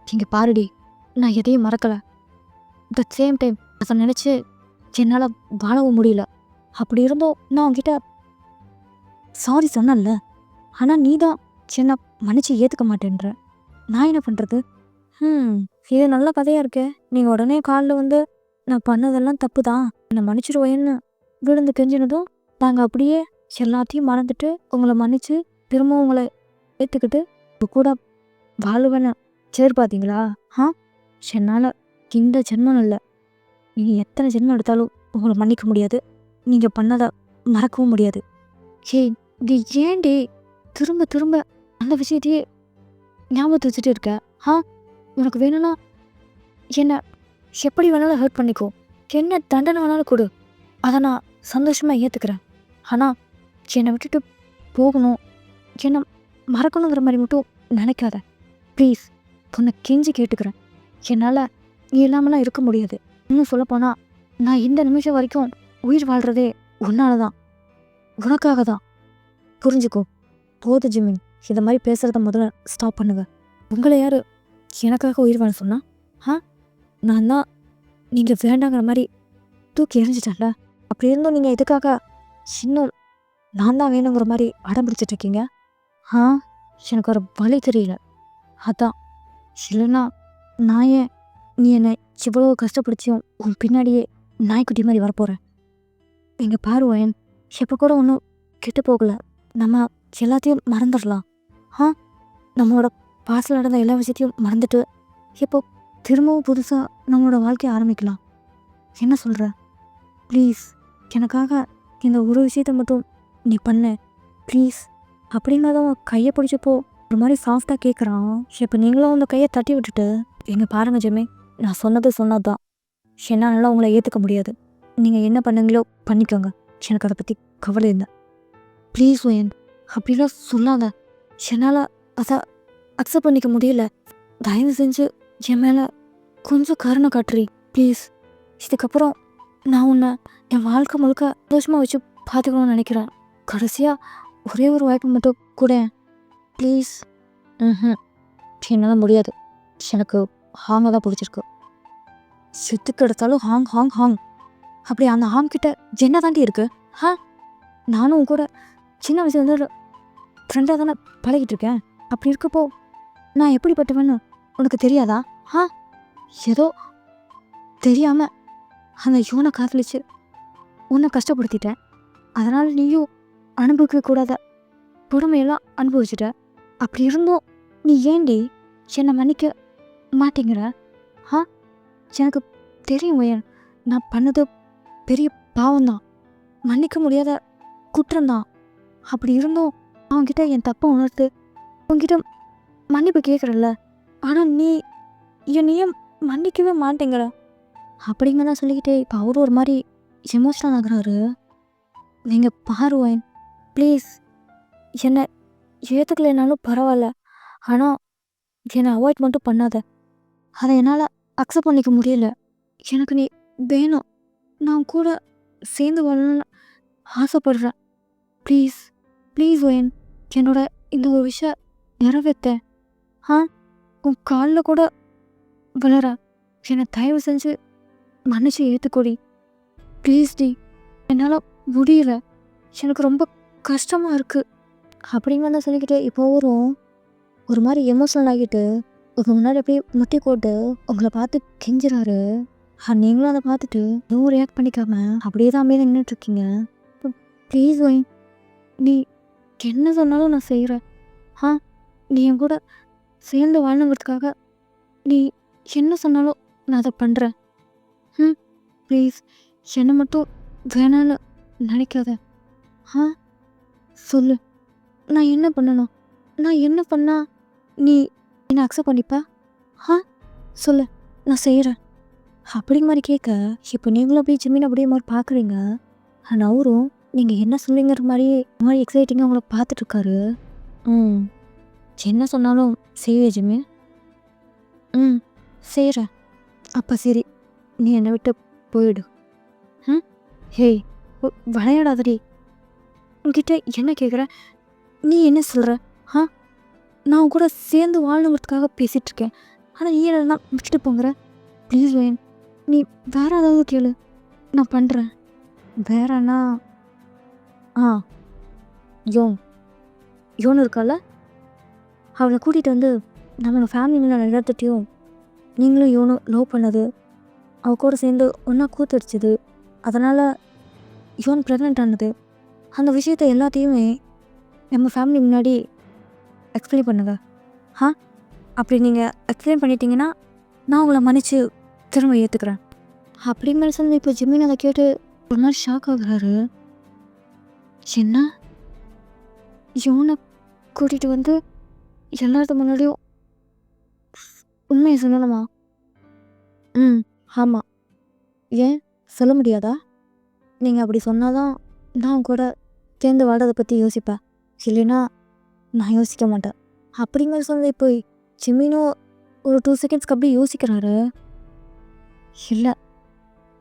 இங்கே பாருடி, நான் எதையும் மறக்கலை. அட் சேம் டைம் அதை நினச்சி என்னால் வாழவும் முடியல. அப்படி இருந்தோம் நான் உன்கிட்ட சாரி சொன்னேன்ல, ஆனால் நீ தான் என்னை மன்னிச்சு ஏற்றுக்க மாட்டேன்ற. நான் என்ன பண்ணுறது? இது நல்ல கதையாக இருக்கே. நீங்கள் உடனே காலில் வந்து நான் பண்ணதெல்லாம் தப்பு தான், என்னை மன்னிச்சிடுவேன்னு விழுந்து கெஞ்சினதும் நாங்கள் அப்படியே எல்லாத்தையும் மறந்துட்டு உங்களை மன்னிச்சு திரும்ப உங்களை ஏற்றுக்கிட்டு கூட வாழுவேன்னு எதிர்பார்த்தீங்களா? என்னால் இந்த ஜென்மம் இல்லை, நீங்கள் எத்தனை ஜென்மம் எடுத்தாலும் உங்களை மன்னிக்க முடியாது, நீங்கள் பண்ணதை மறக்கவும் முடியாது. நீ ஏன்டி திரும்ப திரும்ப அந்த விஷயத்தையே ஞாபகத்தை வச்சுட்டு இருக்க? உனக்கு வேணும்னா என்னை எப்படி வேணாலும் ஹர்ட் பண்ணிக்கோ, என்ன தண்டனை வேணாலும் கொடு, அதை நான் சந்தோஷமாக ஏற்றுக்கிறேன். ஆனால் என்னை விட்டுட்டு போகணும், என்னை மறக்கணுங்கிற மாதிரி மட்டும் நினைக்காத ப்ளீஸ். உன்னை கெஞ்சி கேட்டுக்கிறேன். என்னால் நீ இல்லாமலாம் இருக்க முடியாது. இன்னும் சொல்லப்போனால் நான் இந்த நிமிஷம் வரைக்கும் உயிர் வாழ்கிறதே உன்னால தான், உனக்காக தான். புரிஞ்சுக்கோ. போது ஜிம்மி, இந்த மாதிரி பேசுகிறத முதல்ல ஸ்டாப் பண்ணுங்க. உங்களை யார் எனக்காக உயிர் வாழ சொன்னா? நான் தான் நீங்கள் வேண்டாங்கிற மாதிரி தூக்கி எறிஞ்சிட்டேன்ல. அப்படி இருந்தும் நீங்கள் எதுக்காக இன்னும் நான் தான் வேணுங்கிற மாதிரி அடம் பிடிச்சிட்ருக்கீங்க? எனக்கு ஒரு வழி தெரியல, அதான். இல்லைன்னா நான் ஏன் நீ என்னை இவ்வளோ கஷ்டப்படுத்தியும் உன் பின்னாடியே நாய்க்குட்டி மாதிரி வரப்போகிறேன். இங்கே பாருவேன், எப்போ கூட ஒன்றும் கெட்டு போகலை. நம்ம எல்லாத்தையும் மறந்துடலாம். நம்மளோட பாசல் நடந்த எல்லா விஷயத்தையும் மறந்துட்டு இப்போ திரும்பவும் புதுசாக நம்மளோட வாழ்க்கையை ஆரம்பிக்கலாம். என்ன சொல்கிற? ப்ளீஸ் எனக்காக இந்த ஒரு விஷயத்தை மட்டும் நீ பண்ண ப்ளீஸ். அப்படிங்கிறத கையை பிடிச்சப்போ ஒரு மாதிரி சாஃப்டாக கேட்குறான். இப்போ நீங்களும் அந்த கையை தட்டி விட்டுட்டு எங்கே பாருங்க ஜெமி, நான் சொன்னது தான், என்னால் உங்களை ஏற்றுக்க முடியாது. நீங்கள் என்ன பண்ணுங்களோ பண்ணிக்கோங்க, எனக்கு அதை பற்றி கவலை இல்லை. ப்ளீஸ் ஒயன் அப்படிலாம் சொல்லாத, என்னால் அதை அக்செப்ட் பண்ணிக்க முடியல. தயவு செஞ்சு என் மேலே கொஞ்சம் கருணை காட்டுறி ப்ளீஸ். இதுக்கப்புறம் நான் உன்னை என் வாழ்க்கை முழுக்க சந்தோஷமாக வச்சு பார்த்துக்கணும்னு நினைக்கிறேன். கடைசியாக ஒரே ஒரு வாய்ப்பு மட்டும் கூட ப்ளீஸ். என்னால் முடியாது, எனக்கு ஹாங்க தான் பிடிச்சிருக்கு. செத்துக்கு எடுத்தாலும் ஹாங் ஹாங் ஹாங். அப்படி அந்த ஹாங் கிட்ட என்ன தாண்டி இருக்கு? நானும் உன் கூட சின்ன வயசுலேருந்து ஃப்ரெண்டாக தானே பழகிட்டு இருக்கேன். அப்படி இருக்கப்போ நான் எப்படிப்பட்டவன்னு உனக்கு தெரியாதா? ஏதோ தெரியாமல் அந்த யோனை காதலிச்சு உன்னை கஷ்டப்படுத்திட்டேன். அதனால் நீயும் அனுபவிக்க கூடாத கொடுமையெல்லாம் அனுபவிச்சுட்ட. அப்படி இருந்தும் நீ ஏண்டி என்னை மன்னிக்க மாட்டேங்கிற? எனக்கு தெரியும் வயன், நான் பண்ணது பெரிய பாவம்தான், மன்னிக்க முடியாத குற்றம்தான். அப்படி இருந்தும் அவன்கிட்ட என் தப்பை உணர்த்து உன்கிட்ட மன்னிப்பு கேட்குறல்ல, ஆனால் நீ என்னையும் மன்னிக்கவே மாட்டேங்கிற. அப்படிங்கதான் சொல்லிக்கிட்டே இப்போ அவரு ஒரு மாதிரி எமோஷனல் ஆகுறாரு. நீங்கள் பாருவேன் ப்ளீஸ், என்னை ஏற்றுக்கலைனாலும் பரவாயில்ல, ஆனால் என்னை அவாய்ட் மட்டும் பண்ணாத. அதை என்னால் அக்செப்ட் பண்ணிக்க முடியல. எனக்கு நீ வேணும், நான் கூட சேர்ந்து வாழணும்னு ஆசைப்படுறேன். ப்ளீஸ் ப்ளீஸ் ஒயன், என்னோட இந்த ஒரு விஷயம் நிறைவேற்ற உன் காலில் கூட விழற. என்னை தயவு செஞ்சு மன்னிச்சு ஏற்றுக்கொடி ப்ளீஸ் டி. என்னால் முடியல, எனக்கு ரொம்ப கஷ்டமாக இருக்குது. அப்படிங்கிறத சொல்லிக்கிட்டு இப்போ ஒரு மாதிரி எமோஷனல் ஆகிட்டு உங்கள் முன்னாடி அப்படியே முட்டி போட்டு உங்களை பார்த்து கெஞ்சுறாரு. நீங்களும் அதை பார்த்துட்டு எதுவும் ரியாக்ட் பண்ணிக்காம அப்படியே தான் அமைதியாக நின்றுட்டுருக்கீங்க. ப்ளீஸ் ஒய், நீ என்ன சொன்னாலும் நான் செய்கிறேன். நீ என் கூட சேர்ந்து வாழணுங்கிறதுக்காக நீ என்ன சொன்னாலும் நான் அதை பண்ணுறேன். ப்ளீஸ் என்னை மட்டும் வேணான்னு நினைக்காத. சொல்லு, நான் என்ன பண்ணணும்? நான் என்ன பண்ணா நீ என்னை அக்செப்ட் பண்ணிப்பா? சொல்லு, நான் செய்கிறேன் அப்படிங்கிற மாதிரி கேட்க, இப்போ நீங்களும் அப்படியே ஜிம்மின் அப்படியே மாதிரி பார்க்குறீங்க. ஆனால் அவரும் நீங்கள் என்ன சொல்லுங்கிற மாதிரி எக்ஸைட்டிங்காக உங்களை பார்த்துட்ருக்காரு. ம் என்ன சொன்னாலும் செய்வே ஜிம்மி? ம் செய்கிறேன். அப்போ சரி, நீ என்னை விட்டு போயிடு. ம் ஹேய், விளையாடாதடி. உன்கிட்ட என்ன கேட்குற? நீ என்ன சொல்கிற? ஆ நான் உன் கூட சேர்ந்து வாழணுங்கிறதுக்காக பேசிகிட்ருக்கேன். ஆனால் நீ என்னன்னா விட்டுட்டு போங்கிற. ப்ளீஸ் வேன், நீ வேற ஏதாவது கேளு, நான் பண்ணுறேன். வேறன்னா ஆ யோன் யோன் இருக்கால, அவளை கூட்டிகிட்டு வந்து நம்மளோட ஃபேமிலியில் நிறைய இடத்துட்டையும் நீங்களும் யோனும் லவ் பண்ணது, அவள் கூட சேர்ந்து ஒன்றா கூத்தடிச்சது, அதனால் யோன் ப்ரெக்னென்ட் ஆனது, அந்த விஷயத்தை எல்லாத்தையுமே நம்ம ஃபேமிலி முன்னாடி எக்ஸ்பிளைன் பண்ணுங்க. ஆ அப்படி நீங்கள் எக்ஸ்பிளைன் பண்ணிட்டீங்கன்னா நான் உங்களை மன்னிச்சு திரும்ப ஏற்றுக்கிறேன் அப்படிங்கிற சொல்லி இப்போ ஜிம்மின் அதை கேட்டு ஒரு மாதிரி ஷாக் ஆகுறாரு. என்ன, யோனை கூட்டிகிட்டு வந்து எல்லாத்து முன்னாடியும் உண்மையை சொல்லணுமா? ம் ஆமாம். ஏன் சொல்ல முடியாதா? நீங்கள் அப்படி சொன்னாதான் நான் கூட சேர்ந்து வாழறதை பற்றி யோசிப்பேன், இல்லைன்னா நான் யோசிக்க மாட்டேன் அப்படிங்கிற சொல்லி போய் ஜிம்மினும் ஒரு 2 செகண்ட்ஸ்க்கு அப்படியே யோசிக்கிறாரு. இல்லை,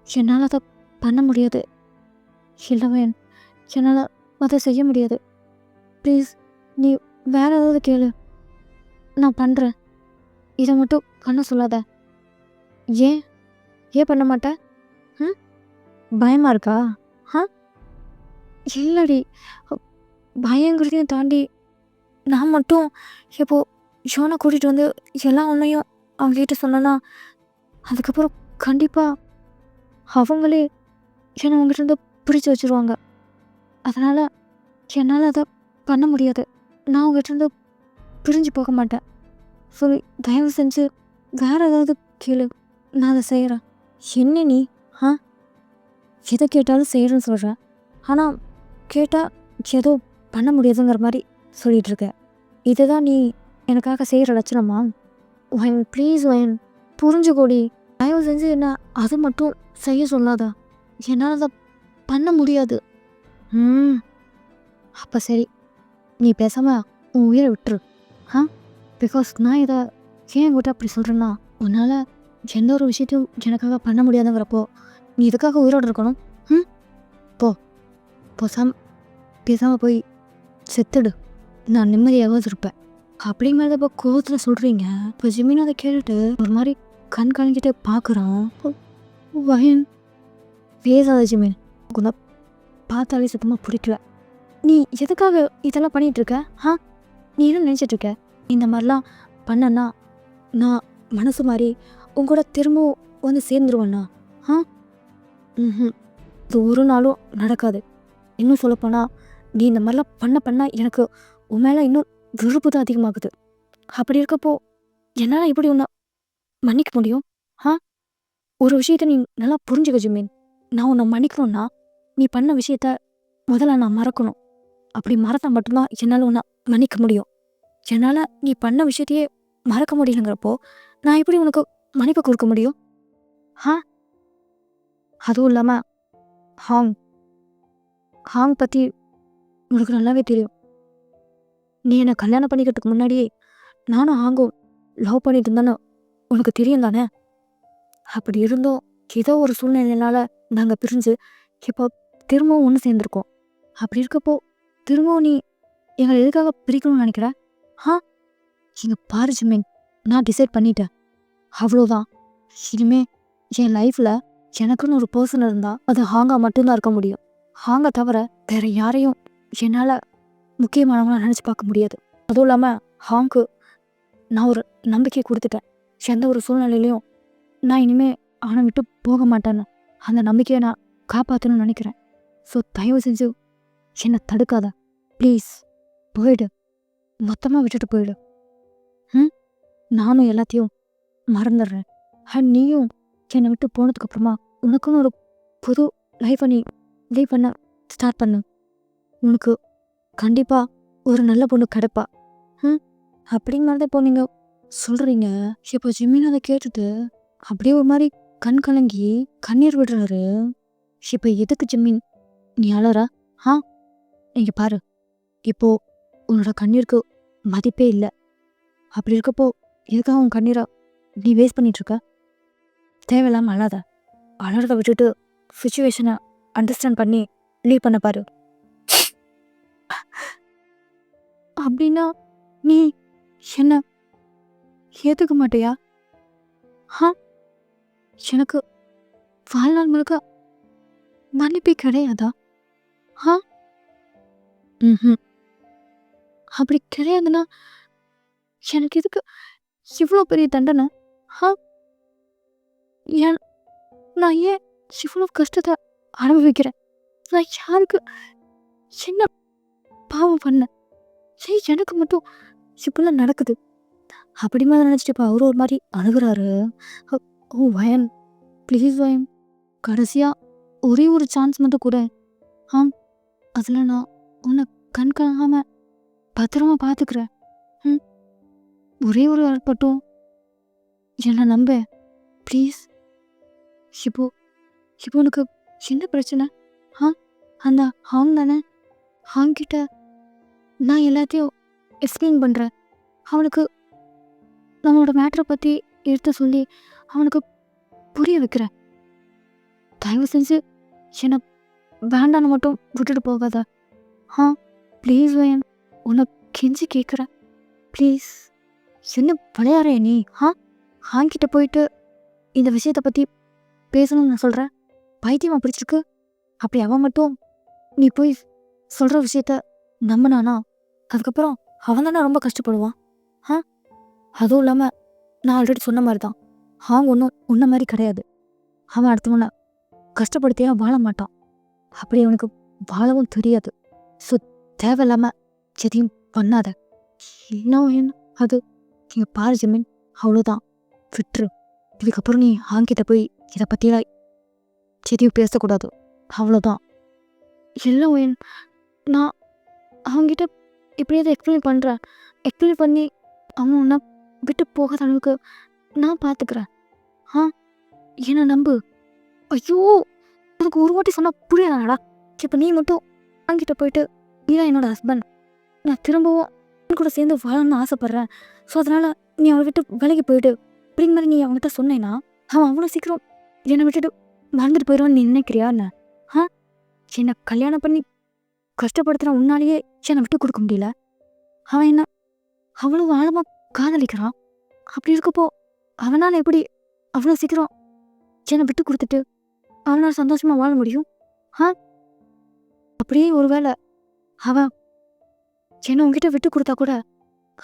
என்னால் அதை பண்ண முடியாது. இல்லைவேன், என்னால் அதை செய்ய முடியாது. ப்ளீஸ் நீ வேற ஏதாவது கேளு, நான் பண்ணுறேன். இதை மட்டும் பண்ண சொல்லாத. ஏன் ஏன் பண்ண மாட்டேன்? ம் பயமாக இருக்கா? ஆ இல்லடி, பயங்கிறதையும் தாண்டி நான் மட்டும் இப்போது யோனை கூட்டிகிட்டு வந்து எல்லா உண்மையும் அவங்ககிட்ட சொன்னேன்னா அதுக்கப்புறம் கண்டிப்பாக அவங்களே என்னை அவங்ககிட்ட இருந்து பிரித்து வச்சுருவாங்க. அதனால் என்னால் அதை பண்ண முடியாது. நான் அவங்ககிட்ட இருந்து பிரிஞ்சு போக மாட்டேன். சொல்லி தயவு செஞ்சு வேறு ஏதாவது கேளு, நான் அதை செய்கிறேன். என்ன நீ ஆ எதை கேட்டாலும் செய்கிறேன்னு சொல்கிறேன், ஆனால் கேட்டால் ஏதோ பண்ண முடியாதுங்கிற மாதிரி சொல்லிகிட்ருக்க. இதுதான் நீ எனக்காக செய்கிற லட்சணமா? ஒயின் ப்ளீஸ் ஒயின், புரிஞ்சுக்கோடி. தயவு செஞ்சு என்ன அது மட்டும் செய்ய சொல்லாதா, என்னால் அதை பண்ண முடியாது. ம் அப்போ சரி, நீ பேசாமல் உன் உயிரை விட்டுரு. ஆ பிகாஸ் நான் இதை ஏன் என்கிட்ட அப்படி சொல்கிறேன்னா, உன்னால் எந்த ஒரு விஷயத்தையும் எனக்காக பண்ண முடியாதுங்கிறப்போ நீ இதுக்காக உயிரோடு இருக்கணும். ம் போ, பேசாமல் போய் செத்துடு, நான் நிம்மதியாகவும் இருப்பேன் அப்படிங்கிறத இப்போ கோவத்தில் சொல்கிறீங்க. இப்போ ஜிம்மின் அதை கேட்டுட்டு ஒரு மாதிரி கண் கலங்கிட்டு பார்க்குறான். வயன் பேசாத ஜிம்மின், உனக்கு பார்த்தாலே சுத்தமாக பிடிக்கல. நீ எதுக்காக இதெல்லாம் பண்ணிகிட்ருக்க? ஆ நீ என்ன நினச்சிட்ருக்க? இந்த மாதிரிலாம் பண்ணனா நான் மனசு மாதிரி உங்களோட திரும்பவும் வந்து சேர்ந்துருவேண்ணா? ஆ ம் இது ஒரு நாளும் நடக்காது. இன்னும் சொல்லப்போனால் நீ இந்த மாதிரிலாம் பண்ண எனக்கு உன் மேலே இன்னும் வெறுப்பு தான் அதிகமாகுது. அப்படி இருக்கப்போ என்னால் இப்படி உன்னை மன்னிக்க முடியும்? ஆ ஒரு விஷயத்த நீ நல்லா புரிஞ்சுக்க ஜிம்மின். நான் உன்னை மன்னிக்கணும்னா நீ பண்ண விஷயத்த முதல்ல நான் மறக்கணும். அப்படி மறந்தா மட்டும்தான் என்னால் உன்னை மன்னிக்க முடியும். என்னால் நீ பண்ண விஷயத்தையே மறக்க முடியலங்கிறப்போ நான் எப்படி உனக்கு மன்னிப்பு கொடுக்க முடியும்? ஆ அதுவும் இல்லாமல் ஹாங் ஹாங் பற்றி உனக்கு நல்லாவே தெரியும். நீ என்னை கல்யாணம் பண்ணிக்கிறதுக்கு முன்னாடியே நானும் ஹாங்கும் லவ் பண்ணிட்டு இருந்தேன்னு உனக்கு தெரியும் தானே? அப்படி இருந்தோம் ஏதோ ஒரு சூழ்நிலையினால நாங்கள் பிரிஞ்சு இப்போ திரும்பவும் ஒன்று சேர்ந்துருக்கோம். அப்படி இருக்கப்போ திரும்பவும் நீ எங்களை எதுக்காக பிரிக்கணும்னு நினைக்கிற? ஆ இங்கே பாரு ஜிம்மின், நான் டிசைட் பண்ணிட்டேன், அவ்வளோதான். இனிமே என் லைஃப்பில் எனக்குன்னு ஒரு பர்சன் இருந்தால் அது ஹாங்கா மட்டும்தான் இருக்க முடியும். ஹாங்கை தவிர வேற யாரையும் என்னால் முக்கியமானவங்களாக நினச்சி பார்க்க முடியாது. அதுவும் இல்லாமல் ஹாங்க்கு நான் ஒரு நம்பிக்கை கொடுத்துட்டேன். எந்த ஒரு சூழ்நிலையிலையும் நான் இனிமேல் அவனை விட்டு போக மாட்டேன்னு அந்த நம்பிக்கையை நான் காப்பாற்றணும்னு நினைக்கிறேன். ஸோ தயவு செஞ்சு என்னை தடுக்காத ப்ளீஸ். போயிடு, மொத்தமாக விட்டுட்டு போயிடு. நானும் எல்லாத்தையும் மறந்துடுறேன். அண்ட் நீயும் என்னை விட்டு போனதுக்கப்புறமா உனக்குன்னு ஒரு புது லைஃப்பை நீ லீவ் பண்ண ஸ்டார்ட் பண்ணு. உனக்கு கண்டிப்பாக ஒரு நல்ல பொண்ணு கிடைப்பா. அப்படிங்கிறத இப்போ நீங்கள் சொல்றீங்க? இப்போ ஜிமின் அத கேட்டுட்டு அப்படியே ஒரு மாரி கண் கலங்கி கண்ணீர் விடுறாரு. இப்ப எதுக்கு ஜிமின் நீ அழற? ஆ? இங்க பாரு. இப்போ உன்னோட கண்ணீருக்கு மதிப்பே இல்ல. அப்படி இருக்கப்போ எதுக்காக உன் கண்ணீர நீ வேஸ்ட் பண்ணிட்டு இருக்க? தேவையில்லாம அழாத. அழறத விட்டுட்டு சிச்சுவேஷனை அண்டர்ஸ்டாண்ட் பண்ணி லீவ் பண்ண பாரு. அப்படின்னா நீ என்ன ஏத்துக்க மாட்டியா? ஆ? எனக்கு வாழ்நாள் முழுக்க மன்னிப்பே கிடையாதா? ஆ? ம்ஹும். அப்படி கிடையாதுன்னா எனக்கு எதுக்கு இவ்வளோ பெரிய தண்டனை? ஆ? ஏன் நான் ஏன் இவ்வளோ கஷ்டத்தை அனுபவிக்கிறேன்? நான் யாருக்கு என்ன பாவம் பண்ணேன்? ஏன் எனக்கு மட்டும் இப்படிலாம் நடக்குது? அப்படி மாதிரி நினச்சிட்டு இப்போ அவரு ஒரு மாதிரி அழுகுறாரு. ஓ வயன், ப்ளீஸ் வயன், கடைசியா ஒரே ஒரு சான்ஸ் மட்டும் கூட. ஆம், அதில் நான் உன்னை கண் காணாம பத்திரமா பார்த்துக்கிறேன். ம், ஒரே ஒரு ஆள் மட்டும் என்னை நம்ப ப்ளீஸ். இப்போ இப்போ உனக்கு என்ன பிரச்சனை? ஆ? அந்த ஹாங் தானே? ஹாங் கிட்ட நான் எல்லாத்தையும் எக்ஸ்பிளைன் பண்ணுறேன். அவனுக்கு நம்மளோட மேட்ரை பற்றி எடுத்து சொல்லி அவனுக்கு புரிய வைக்கிறேன். தயவு செஞ்சு என்னை வேண்டான்னு மட்டும் விட்டுட்டு போகாத. ஆ? ப்ளீஸ் வயன், உன்னை கெஞ்சி கேட்குறேன் ப்ளீஸ். என்ன விளையாடுற நீ? ஆ? ஹாங்கிட்ட போயிட்டு இந்த விஷயத்தை பற்றி பேசணும்னு நான் சொல்கிறேன். பைத்தியமா பிடிச்சிருக்கு? அப்படி அவன் மட்டும் நீ போய் சொல்கிற விஷயத்த நம்பினானா அதுக்கப்புறம் அவன் தானே ரொம்ப கஷ்டப்படுவான். ஆ? அதுவும் இல்லாமல் நான் ஆல்ரெடி சொன்ன மாதிரி தான், ஹாங் ஒன்றும் உன்ன மாதிரி கிடையாது. அவன் அடுத்தவனை கஷ்டப்படுத்தியா வாழ மாட்டான். அப்படி அவனுக்கு வாழவும் தெரியாது. ஸோ தேவையில்லாமல் எதையும் பண்ணாத. என்ன அது இங்கே பாரு ஜிமின், அவ்வளோதான், விட்டுரு. இதுக்கப்புறம் நீ ஹாங்கிட்ட போய் இதை பற்றியெல்லாம் எதையும் பேசக்கூடாது, அவ்வளோதான். இல்லை ஒயன், நான் அவங்ககிட்ட இப்படியே எக்ஸ்பிளைன் பண்ணுறேன். எக்ஸ்பிளைன் பண்ணி அவன் ஒன்றா விட்டு போகாத அளவுக்கு நான் பார்த்துக்கிறேன். ஆ? என்ன நம்பு. ஐயோ, எனக்கு ஒரு வாட்டி சொன்னால் புரியாதாடா? இப்போ நீ மட்டும் அவங்கிட்ட போயிட்டு நீ தான் என்னோட ஹஸ்பண்ட், நான் திரும்பவும் அவன் கூட சேர்ந்து வாழணும்னு ஆசைப்பட்றேன், ஸோ அதனால் நீ அவளை விட்டு விலகி போயிட்டு அப்படிங்கிற மாதிரி நீ அவங்ககிட்ட சொன்னேன்னா அவன் அவ்வளோ சீக்கிரம் என்னை விட்டுட்டு மறந்துட்டு போயிடுவான்னு நீ நினைக்கிறியா என்ன? ஆ? என்னை கல்யாணம் பண்ணி கஷ்டப்படுத்துகிற உன்னாலேயே என்னை விட்டு கொடுக்க முடியல. அவன் என்ன அவ்வளோ ஆழமாக காதலிக்கிறான். அப்படி இருக்கப்போ அவனால் எப்படி அவ்வளோ சீக்கிரம் என்னை விட்டு கொடுத்துட்டு அவனால் சந்தோஷமாக வாழ முடியும்? ஆ? அப்படியே ஒருவேளை அவன் என்னை உங்ககிட்ட விட்டு கொடுத்தா கூட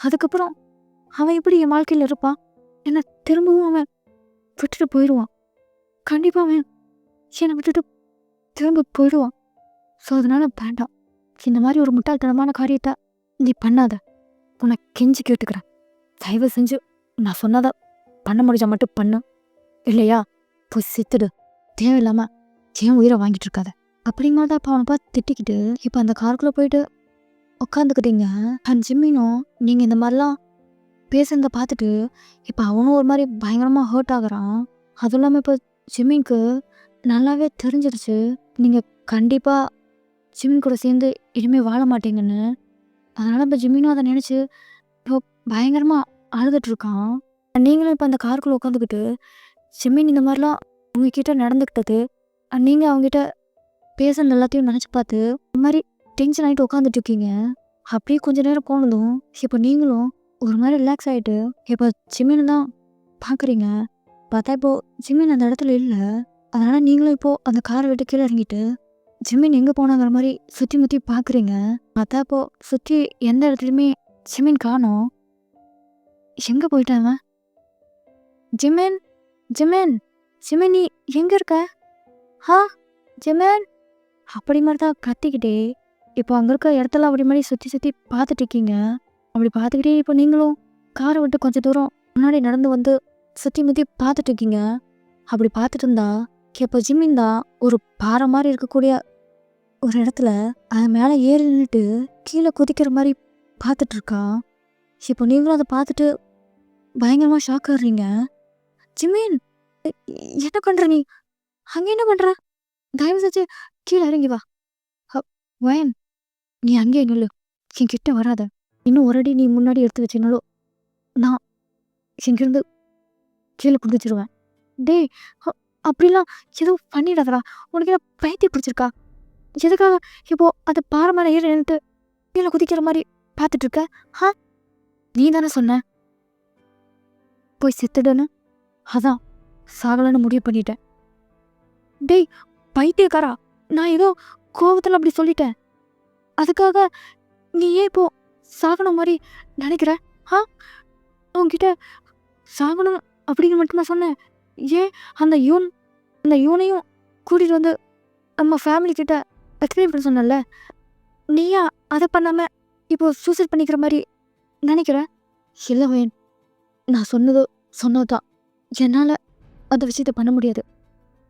அதுக்கப்புறம் அவன் எப்படி என் வாழ்க்கையில் இருப்பான்? என்னை திரும்பவும் அவன் விட்டுட்டு போயிடுவான். கண்டிப்பாக அவன் என்னை விட்டுட்டு திரும்ப போயிடுவான். ஸோ அதனால வேண்டாம், இந்த மாதிரி ஒரு முட்டாள்தனமான காரியத்தை நீ பண்ணாத. உன்னை கெஞ்சி கேட்டுக்கிறேன், தயவு செஞ்சு நான் சொன்னதை பண்ண முடிஞ்சா மட்டும் பண்ணு, இல்லையா போய் செத்துடு. தேவையில்லாமல் ஏன் உயிரை வாங்கிட்டு இருக்காத. அப்படிமா தான் அப்போ அவனை பார்த்து திட்டிக்கிட்டு இப்போ அந்த காருக்குள்ளே போயிட்டு உட்காந்துக்கிட்டீங்க. அண்ட் ஜிம்மினும் நீங்கள் இந்த மாதிரிலாம் பேசுறத பார்த்துட்டு இப்போ அவனும் ஒரு மாதிரி பயங்கரமாக ஹர்ட் ஆகுறான். அதுவும் இல்லாமல் இப்போ ஜிம்மிக்கு நல்லாவே தெரிஞ்சிருச்சு நீங்கள் கண்டிப்பாக ஜிம்மின் கூட சேர்ந்து இனிமேல் வாழ மாட்டீங்கன்னு. அதனால் இப்போ ஜிம்மினும் அதை நினச்சி இப்போ பயங்கரமாக அழுதுட்டு இருக்கான். நீங்களும் இப்போ அந்த காருக்குள்ளே உட்காந்துக்கிட்டு ஜிம்மின் இந்த மாதிரிலாம் உங்ககிட்ட நடந்துக்கிட்டது நீங்கள் அவங்ககிட்ட பேசுறது எல்லாத்தையும் நினச்சி பார்த்து இந்த மாதிரி டென்ஷன் ஆகிட்டு உட்காந்துட்டு இருக்கீங்க. அப்படியே கொஞ்ச நேரம் போனதும் இப்போ நீங்களும் ஒரு மாதிரி ரிலாக்ஸ் ஆகிட்டு இப்போ ஜிம்மினை தான் பார்க்குறீங்க. பார்த்தா இப்போது ஜிம்மின் அந்த இடத்துல இல்லை. அதனால் நீங்களும் இப்போது அந்த காரை விட்டு கீழே இறங்கிட்டு ஜிம்மின் எங்கே போனாங்கிற மாதிரி சுற்றி முற்றி பார்க்குறீங்க. பார்த்தா இப்போது சுற்றி எந்த இடத்துலையுமே ஜிம்மின் காணோம். எங்கே போயிட்டாங்க? ஜிம்மின், ஜிம்மின், ஜிம்மின் நீ எங்கே இருக்க? ஹா ஜிம்மின், அப்படி மாதிரி தான் கத்திக்கிட்டே இப்போ அங்கே இருக்க இடத்துல அப்படி மாதிரி சுற்றி சுற்றி பார்த்துட்டு இருக்கீங்க. அப்படி பார்த்துக்கிட்டே இப்போ நீங்களும் காரை விட்டு கொஞ்சம் தூரம் முன்னாடி நடந்து வந்து சுற்றி முற்றி பார்த்துட்டு இருக்கீங்க. அப்படி பார்த்துட்டு இருந்தா இப்போ ஜிம்மின் தான் ஒரு பாறை மாதிரி இருக்கக்கூடிய ஒரு இடத்துல அது மேலே ஏறி நின்றுட்டு கீழே குதிக்கிற மாதிரி பார்த்துட்டு இருக்கா. இப்போ நீங்களும் அதை பார்த்துட்டு பயங்கரமாக ஷாக் ஆகுறீங்க. ஜிமின், என்ன பண்ணுற நீ? அங்கே என்ன பண்ணுற? தயவு செஞ்சு கீழே இறங்கி வா. வயன், நீ அங்கேயே நில்லு, என் கிட்ட வராத. இன்னும் ஒரு அடி நீ முன்னாடி எடுத்து வச்சினாலும் நான் இங்கிருந்து கீழே குதிச்சிருவேன். டேய், அப்படிலாம் எதுவும் பண்ணிடாதடா. உனக்கு என்ன பைத்தியம் பிடிச்சிருக்கா? எதுக்காக இப்போ அந்த பாறை மேலே ஏறி நின்றுட்டு கீழே குதிக்கிற மாதிரி பார்த்துட்டு இருக்க? நீ தானே சொன்ன போய் செத்துடுன்னு. அதான் சாகலன்னு முடிவு பண்ணிட்டேன். டேய் பைத்தியக்காரா, நான் ஏதோ கோபத்தில் அப்படி சொல்லிட்டேன். அதுக்காக நீ ஏன் இப்போ சாகணும் மாதிரி நினைக்கிற? உன்கிட்ட சாகணும் அப்படின்னு மட்டும் நான் சொன்னேன். ஏன் அந்த யூனையும் கூட்டிகிட்டு வந்து நம்ம ஃபேமிலி கிட்ட எக்ஸ்பிளைன் பண்ண சொன்னல, நீயா அதை பண்ணாமல் இப்போ சூசைட் பண்ணிக்கிற மாதிரி நினைக்கிற? இல்லை வேன், நான் சொன்னதுதான். என்னால் அந்த விஷயத்த பண்ண முடியாது.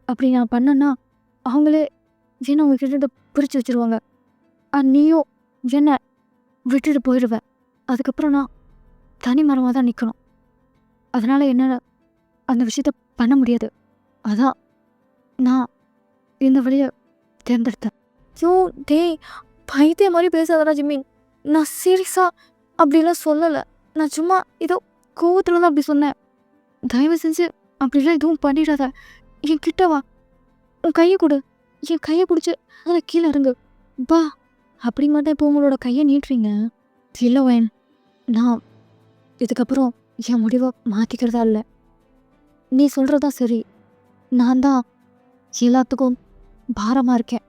அப்படி நான் பண்ணேன்னா அவங்களே என்ன உங்ககிட்ட பிரித்து வச்சுருவாங்க. நீயும் என்னை விட்டுட்டு போயிடுவேன். அதுக்கப்புறம் நான் தனி மரமாக தான் நிற்கணும். அதனால் என்னால் அந்த விஷயத்த பண்ண முடியாது. அதான் நான் இந்த வழியை தேர்ந்தெடுத்தேன். டேய் பைத்திய மாதிரி பேசாதடா ஜிமின். நான் சீரியஸாக அப்படிலாம் சொல்லலை. நான் சும்மா ஏதோ கோவத்தில் தான் அப்படி சொன்னேன். தயவு செஞ்சு அப்படிலாம் எதுவும் பண்ணிடாத. என் கிட்ட வா, உன் கையை கொடு. என் கையை பிடிச்சி அதில் கீழே இறங்கு பா. அப்படி மட்டும் இப்போ உங்களோட கையை நீட்டுறீங்க. இல்லை வயன், நான் இதுக்கப்புறம் என் முடிவை மாற்றிக்கிறதா இல்லை. நீ சொல்கிறதா சரி. நான் தான் எல்லாத்துக்கும் பாரமாக இருக்கேன்.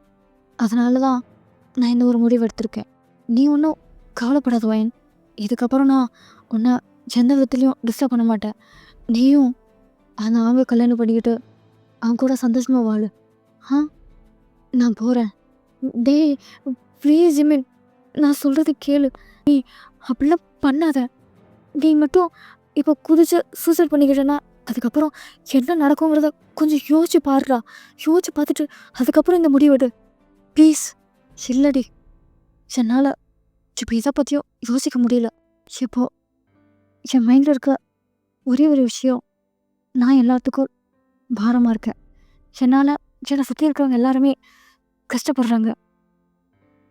அதனால தான் நான் இந்த ஒரு முடிவு எடுத்திருக்கேன். நீ ஒன்றும் கவலைப்படாத வயன். இதுக்கப்புறம் நான் உன்னை எந்த விதத்துலையும் டிஸ்டர்ப் பண்ண மாட்டேன். நீயும் அந்த அவங்க கல்யாணம் பண்ணிக்கிட்டு அவங்க கூட சந்தோஷமாக வாழு. நான் போகிறேன். டேய் ப்ளீஸ் ஜிமின், நான் சொல்கிறது கேளு. நீ அப்படிலாம் பண்ணாத. நீ மட்டும் இப்போ குதிச்சு சூசைட் பண்ணிக்கிட்டேன்னா அதுக்கப்புறம் என்ன நடக்குங்கிறத கொஞ்சம் யோசிச்சு பாருடா. யோசிச்சு பார்த்துட்டு அதுக்கப்புறம் இந்த முடிவெடு ப்ளீஸ். இல்லடி, என்னால் இப்போ இதை பற்றியும் யோசிக்க முடியல. இப்போ என் மைண்டில் இருக்க ஒரே ஒரு விஷயம், நான் எல்லாத்துக்கும் பாரமாக இருக்கேன். என்னால் என்னை சுற்றி இருக்கிறவங்க எல்லாருமே கஷ்டப்படுறாங்க.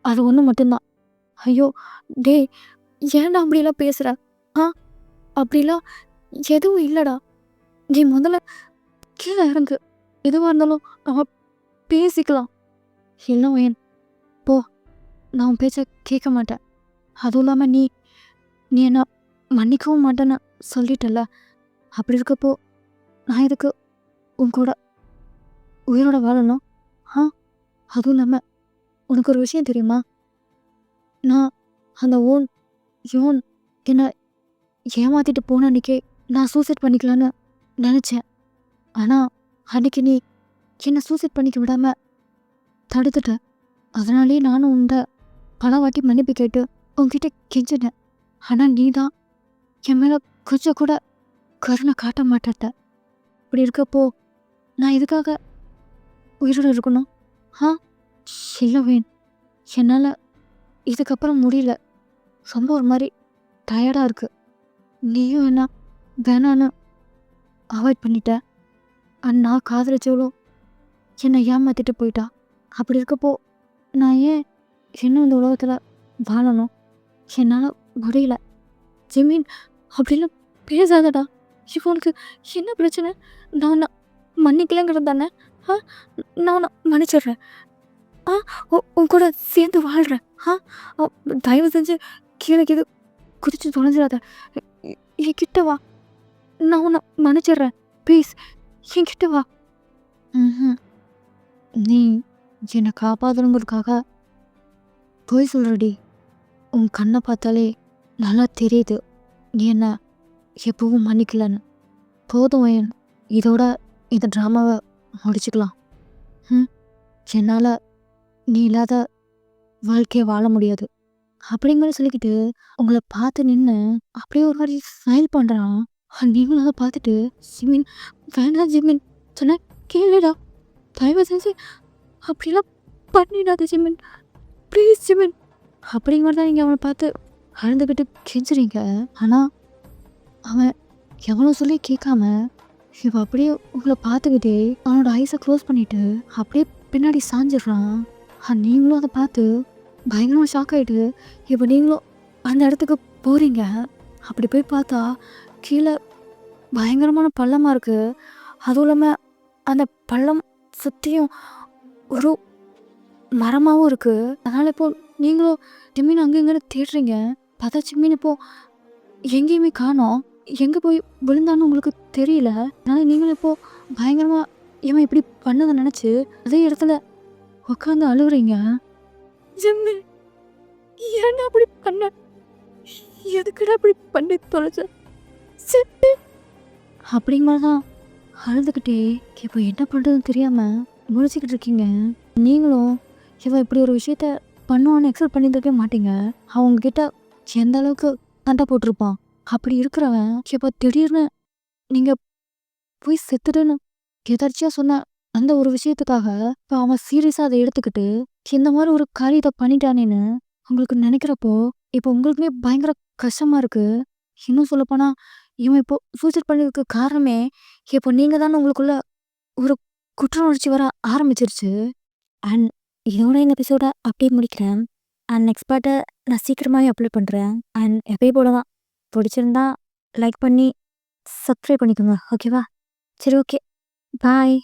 அது ஒன்று மட்டும்தான். ஐயோ டேய், ஏன்டா அப்படிலாம் பேசுகிற? அப்படிலாம் எதுவும் இல்லைடா. நீ முதல்ல கீழே இறங்கு. எதுவாக இருந்தாலும் நம்ம பேசிக்கலாம். இல்லை வேன், போ. நான் உன் பேச்ச கேட்க மாட்டேன். அதுவும் இல்லாமல் நீ என்ன மன்னிக்கவும் மாட்டேன்னு சொல்லிட்டல. அப்படி இருக்கப்போ நான் இதுக்கு உன் கூட உயிரோட வாழணும். அதுவும் இல்லாமல் உனக்கு ஒரு விஷயம் தெரியுமா? நான் அந்த யோன் என்னை ஏமாற்றிட்டு போன அன்றைக்கே நான் சூசைட் பண்ணிக்கலான்னு நினச்சேன். ஆனால் அன்றைக்கி நீ என்னை சூசைட் பண்ணிக்க விடாமல் தடுத்துட்ட. அதனாலே நானும் உன்னை பல வாட்டி மன்னிப்பு கேட்டு உன்கிட்ட கெஞ்சினேன். ஆனால் நீ தான் என் மேலே கொஞ்சம் கூட கருணை காட்ட மாட்டேட்ட. இப்படி இருக்கப்போ நான் இதுக்காக உயிரோடு இருக்கணும்? இல்லை வேன், என்னால் இதுக்கப்புறம் முடியல. ரொம்ப ஒரு மாதிரி டயர்டாக இருக்குது. நீயும் என்ன வேணான்னு அவாய்ட் பண்ணிட்ட. நான் காதலிச்சவளோ என்னை ஏமாற்றிட்டு போயிட்டா. அப்படி இருக்கப்போ நான் ஏன் இன்னும் இந்த உலகத்தில் வாழணும்? என்னால் முடியல. ஜிமின், அப்படிலாம் பேசாதடா. இவனுக்கு என்ன பிரச்சனை? நான் மன்னிக்கலைங்கிறது தானே? நான் உன்னை மன்னிச்சிடுறேன். உன் கூட சேர்ந்து வாழ்கிறேன். தயவு செஞ்சு கீழே கீழே குதிச்சு தொலைஞ்சிடாத. என்கிட்ட வா, நான் உன்னை மன்னிச்சிடுறேன். ப்ளீஸ் என்கிட்ட வா. நீ என்னை காப்பாற்றணுங்கிறதுக்காக போய் சொல்கிறடி. உன் கண்ணை பார்த்தாலே நல்லா தெரியுது நீ என்ன எப்பவும் மன்னிக்கலன்னு. போதும் வயன், இதோட இந்த ட்ராமாவை முடிச்சுக்கலாம். என்னால் நீ இல்லாத வாழ்க்கையை வாழ முடியாது அப்படிங்கிற சொல்லிக்கிட்டு உங்களை பார்த்து நின்று அப்படியே ஒரு மாதிரி ஸ்மைல் பண்ணுறான். நீங்களும் அதை பார்த்துட்டு ஜிமின் வேண்டாம் ஜிமின் சொன்ன கேளுடா. தயவு செஞ்சு அப்படிலாம் பண்ணிடாத ஜிமின், ப்ளீஸ் ஜிமின். அப்படிங்கிறத நீங்கள் அவனை பார்த்து அழுந்துக்கிட்டு கெஞ்சுறீங்க. ஆனால் அவன் எவ்வளோ சொல்லி கேட்காம இவன் அப்படியே உங்களை பார்த்துக்கிட்டே அவனோட ஐஸை க்ளோஸ் பண்ணிட்டு அப்படியே பின்னாடி சாஞ்சிடுறான். நீங்களும் அதை பார்த்து பயங்கரமாக ஷாக் ஆகிட்டு இப்போ நீங்களும் அந்த இடத்துக்கு போகிறீங்க. அப்படி போய் பார்த்தா கீழே பயங்கரமான பள்ளமாக இருக்குது. அதுவும் இல்லாமல் அந்த பள்ளம் சுற்றியும் ஒரு மரமாகவும் இருக்குது. அதனால் இப்போ நீங்களும் ஜிம்மின் அங்கே இங்கே தேடுறீங்க. பார்த்தா ஜிம்மின் இப்போது எங்கேயுமே காணோம். எங்கே போய் விழுந்தான்னு உங்களுக்கு தெரியல. அதனால் நீங்களும் இப்போது பயங்கரமாக இவன் இப்படி பண்ணதை நினச்சி அதே இடத்துல உட்காந்து அழுகுறீங்க. ஜிம்மி, ஏன்னா அப்படி பண்ண? எதுக்குடா அப்படி பண்ணி தொலைச்ச? அப்படிங்கதான் அழுதுகிட்டே இப்போ என்ன பண்ணுறதுன்னு தெரியாமல் முழிச்சிக்கிட்டு இருக்கீங்க. நீங்களும் இவன் இப்படி ஒரு விஷயத்த பண்ணுவான்னு எக்ஸ்பெக்ட் பண்ணியிருக்கவே மாட்டீங்க. அவங்கக்கிட்ட எந்த அளவுக்கு சண்டை போட்டிருப்பான். அப்படி இருக்கிறவன் இப்போ திடீர்னு நீங்கள் போய் செத்துடுன்னு எதாச்சியாக சொன்ன அந்த ஒரு விஷயத்துக்காக இப்போ அவன் சீரியஸாக அதை எடுத்துக்கிட்டு இந்த மாதிரி ஒரு காரியத்தை பண்ணிட்டானேன்னு உங்களுக்கு நினைக்கிறப்போ இப்போ உங்களுக்குமே பயங்கர கஷ்டமாக இருக்குது. இன்னும் சொல்லப்போனால் இவன் இப்போ சூசைட் பண்ணிருக்கு காரணமே இப்போ நீங்கள் தானே உங்களுக்குள்ள ஒரு குற்ற உணர்ச்சி வர ஆரம்பிச்சிருச்சு. அண்ட் இதோட இந்த எபிசோட அப்படியே முடிக்கிறேன். அண்ட் நெக்ஸ்ட் பார்ட்டை நான் சீக்கிரமாகவே அப்லோட் பண்ணுறேன். அண்ட் எப்பயும் போல தான் பிடிச்சிருந்தா லைக் பண்ணி சப்ஸ்கிரைப் பண்ணிக்கோங்க. ஓகேவா? சரி, ஓகே, பாய்.